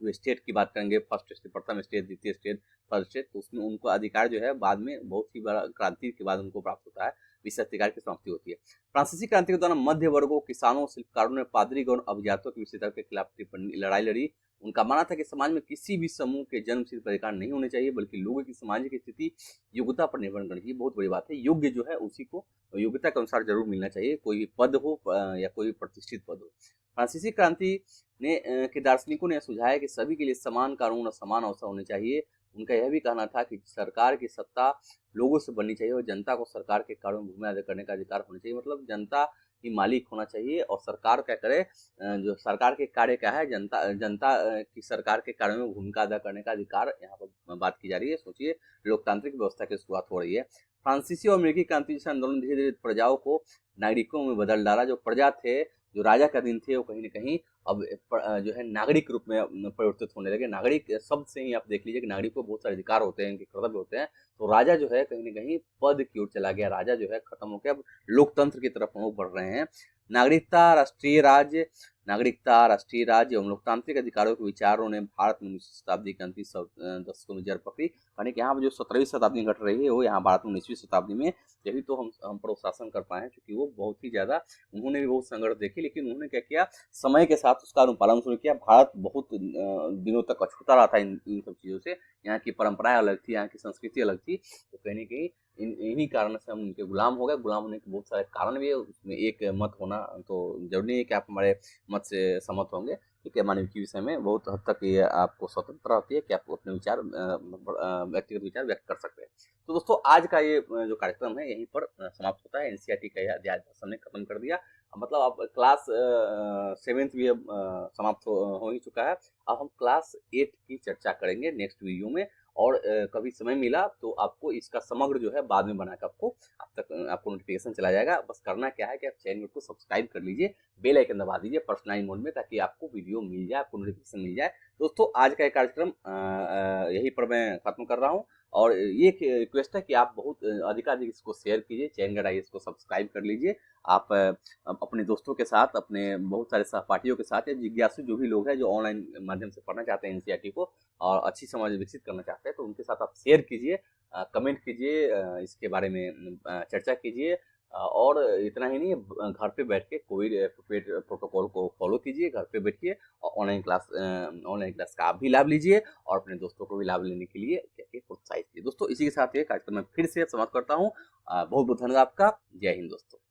जो स्टेट की बात करेंगे, फर्स्ट स्टेट, प्रथम स्टेट, द्वितीय स्टेट, थर्ड स्टेट, तो उसमें उनको अधिकार जो है बाद में बहुत ही बड़ा क्रांति के बाद उनको प्राप्त होता है, विशेष अधिकार की समाप्ति होती है। फ्रांसीसी क्रांति के दौरान मध्य वर्गों, किसानों, शिल्पकारों ने पादरीगण, अभिजातों की विशेषता के खिलाफ लड़ाई लड़ी। उनका मानना था कि समाज में किसी भी समूह के जन्म सिद्ध अधिकार नहीं होने चाहिए, बल्कि लोगों की सामाजिक स्थिति योग्यता पर निर्भर करनी चाहिए। बहुत बड़ी बात है, योग्य जो है उसी को योग्यता के अनुसार जरूर मिलना चाहिए, कोई भी पद हो या कोई प्रतिष्ठित पद हो। फ्रांसीसी क्रांति ने के दार्शनिकों ने सुझाया कि सभी के लिए समान कानून और समान अवसर होने चाहिए। उनका यह भी कहना था कि सरकार की सत्ता लोगों से बननी चाहिए और जनता को सरकार के कार्यों में भूमिका अदा करने का अधिकार होना चाहिए। मतलब जनता ही मालिक होना चाहिए और सरकार क्या करे, जो सरकार के कार्य क्या है, जनता की सरकार के कार्यों में भूमिका अदा करने का अधिकार यहाँ पर बात की जा रही है। सोचिए, लोकतांत्रिक व्यवस्था की शुरुआत हो रही है। फ्रांसीसी और अमेरिकी क्रांति जैसे आंदोलन धीरे धीरे प्रजाओं को नागरिकों में बदल डाला। जो प्रजा थे, जो राजा का दिन थे, वो कहीं न कहीं अब जो है नागरिक रूप में परिवर्तित होने लगे। नागरिक शब्द से ही आप देख लीजिए कि नागरिक को बहुत सारे अधिकार होते हैं, इनके कर्तव्य होते हैं। तो राजा जो है कहीं न कहीं पद की ओर चला गया, राजा जो है खत्म हो गया, अब लोकतंत्र की तरफ हम लोग बढ़ रहे हैं। नागरिकता, राष्ट्रीय राज्य एवं लोकतांत्रिक अधिकारों के विचारों ने भारत में 19वीं शताब्दी के अंतिम दशकों में जड़ पकड़ी। यानी कि यहाँ पर जो 17वीं शताब्दी में घट रही है वो यहाँ भारत में 19वीं शताब्दी में, यही तो हम पर शासन कर पाए हैं, क्योंकि वो बहुत ही ज़्यादा, उन्होंने भी बहुत संघर्ष देखे, लेकिन उन्होंने क्या किया, समय के साथ उसका अनुपालन शुरू किया। भारत बहुत दिनों तक अछूता रहा था इन सब चीज़ों से। यहाँ की परंपराएं अलग थी, यहाँ की संस्कृति अलग थी। तो कहीं न कहीं इन्हीं कारण से हम उनके गुलाम हो गए। गुलाम होने के बहुत सारे कारण भी है, उसमें एक मत होना तो जरूरी नहीं है कि आप हमारे मत से सहमत होंगे। ठीक है, मानव के विषय में बहुत हद तक ये आपको स्वतंत्रता होती है कि आप अपने विचार, व्यक्तिगत विचार व्यक्त कर सकते हैं। तो दोस्तों, आज का ये जो कार्यक्रम है यहीं पर समाप्त होता है। एनसीईआरटी का यह अध्याय हमने खत्म कर दिया। मतलब अब क्लास 7th भी अब समाप्त हो ही चुका है। अब हम क्लास 8 की चर्चा करेंगे नेक्स्ट वीडियो में, और कभी समय मिला तो आपको इसका समग्र जो है बाद में बना के आपको आप तक आपको नोटिफिकेशन चला जाएगा। बस करना क्या है कि आप चैनल को सब्सक्राइब कर लीजिए, बेल आइकन दबा दीजिए पर्सनलाइज मोड में, ताकि आपको वीडियो मिल जाए, आपको नोटिफिकेशन मिल जाए। दोस्तों आज का ये कार्यक्रम यहीं पर मैं खत्म कर रहा हूँ, और ये एक रिक्वेस्ट है कि आप बहुत अधिकाधिक इसको शेयर कीजिए, चैन गाइड IAS को सब्सक्राइब कर लीजिए। आप अपने दोस्तों के साथ, अपने बहुत सारे सहपाठियों के साथ, या जिज्ञासु जो भी लोग हैं जो ऑनलाइन माध्यम से पढ़ना चाहते हैं एनसीईआरटी को और अच्छी समझ विकसित करना चाहते हैं, तो उनके साथ आप शेयर कीजिए, कमेंट कीजिए, इसके बारे में चर्चा कीजिए। और इतना ही नहीं, घर पे बैठ के कोविड प्रोटोकॉल को फॉलो कीजिए, घर पे बैठिए और ऑनलाइन क्लास का आप भी लाभ लीजिए, और अपने दोस्तों को भी लाभ लेने के लिए प्रोत्साहित कीजिए। दोस्तों इसी के साथ ये कार्यक्रम मैं फिर से समाप्त करता हूँ। बहुत बहुत धन्यवाद आपका। जय हिंद दोस्तों।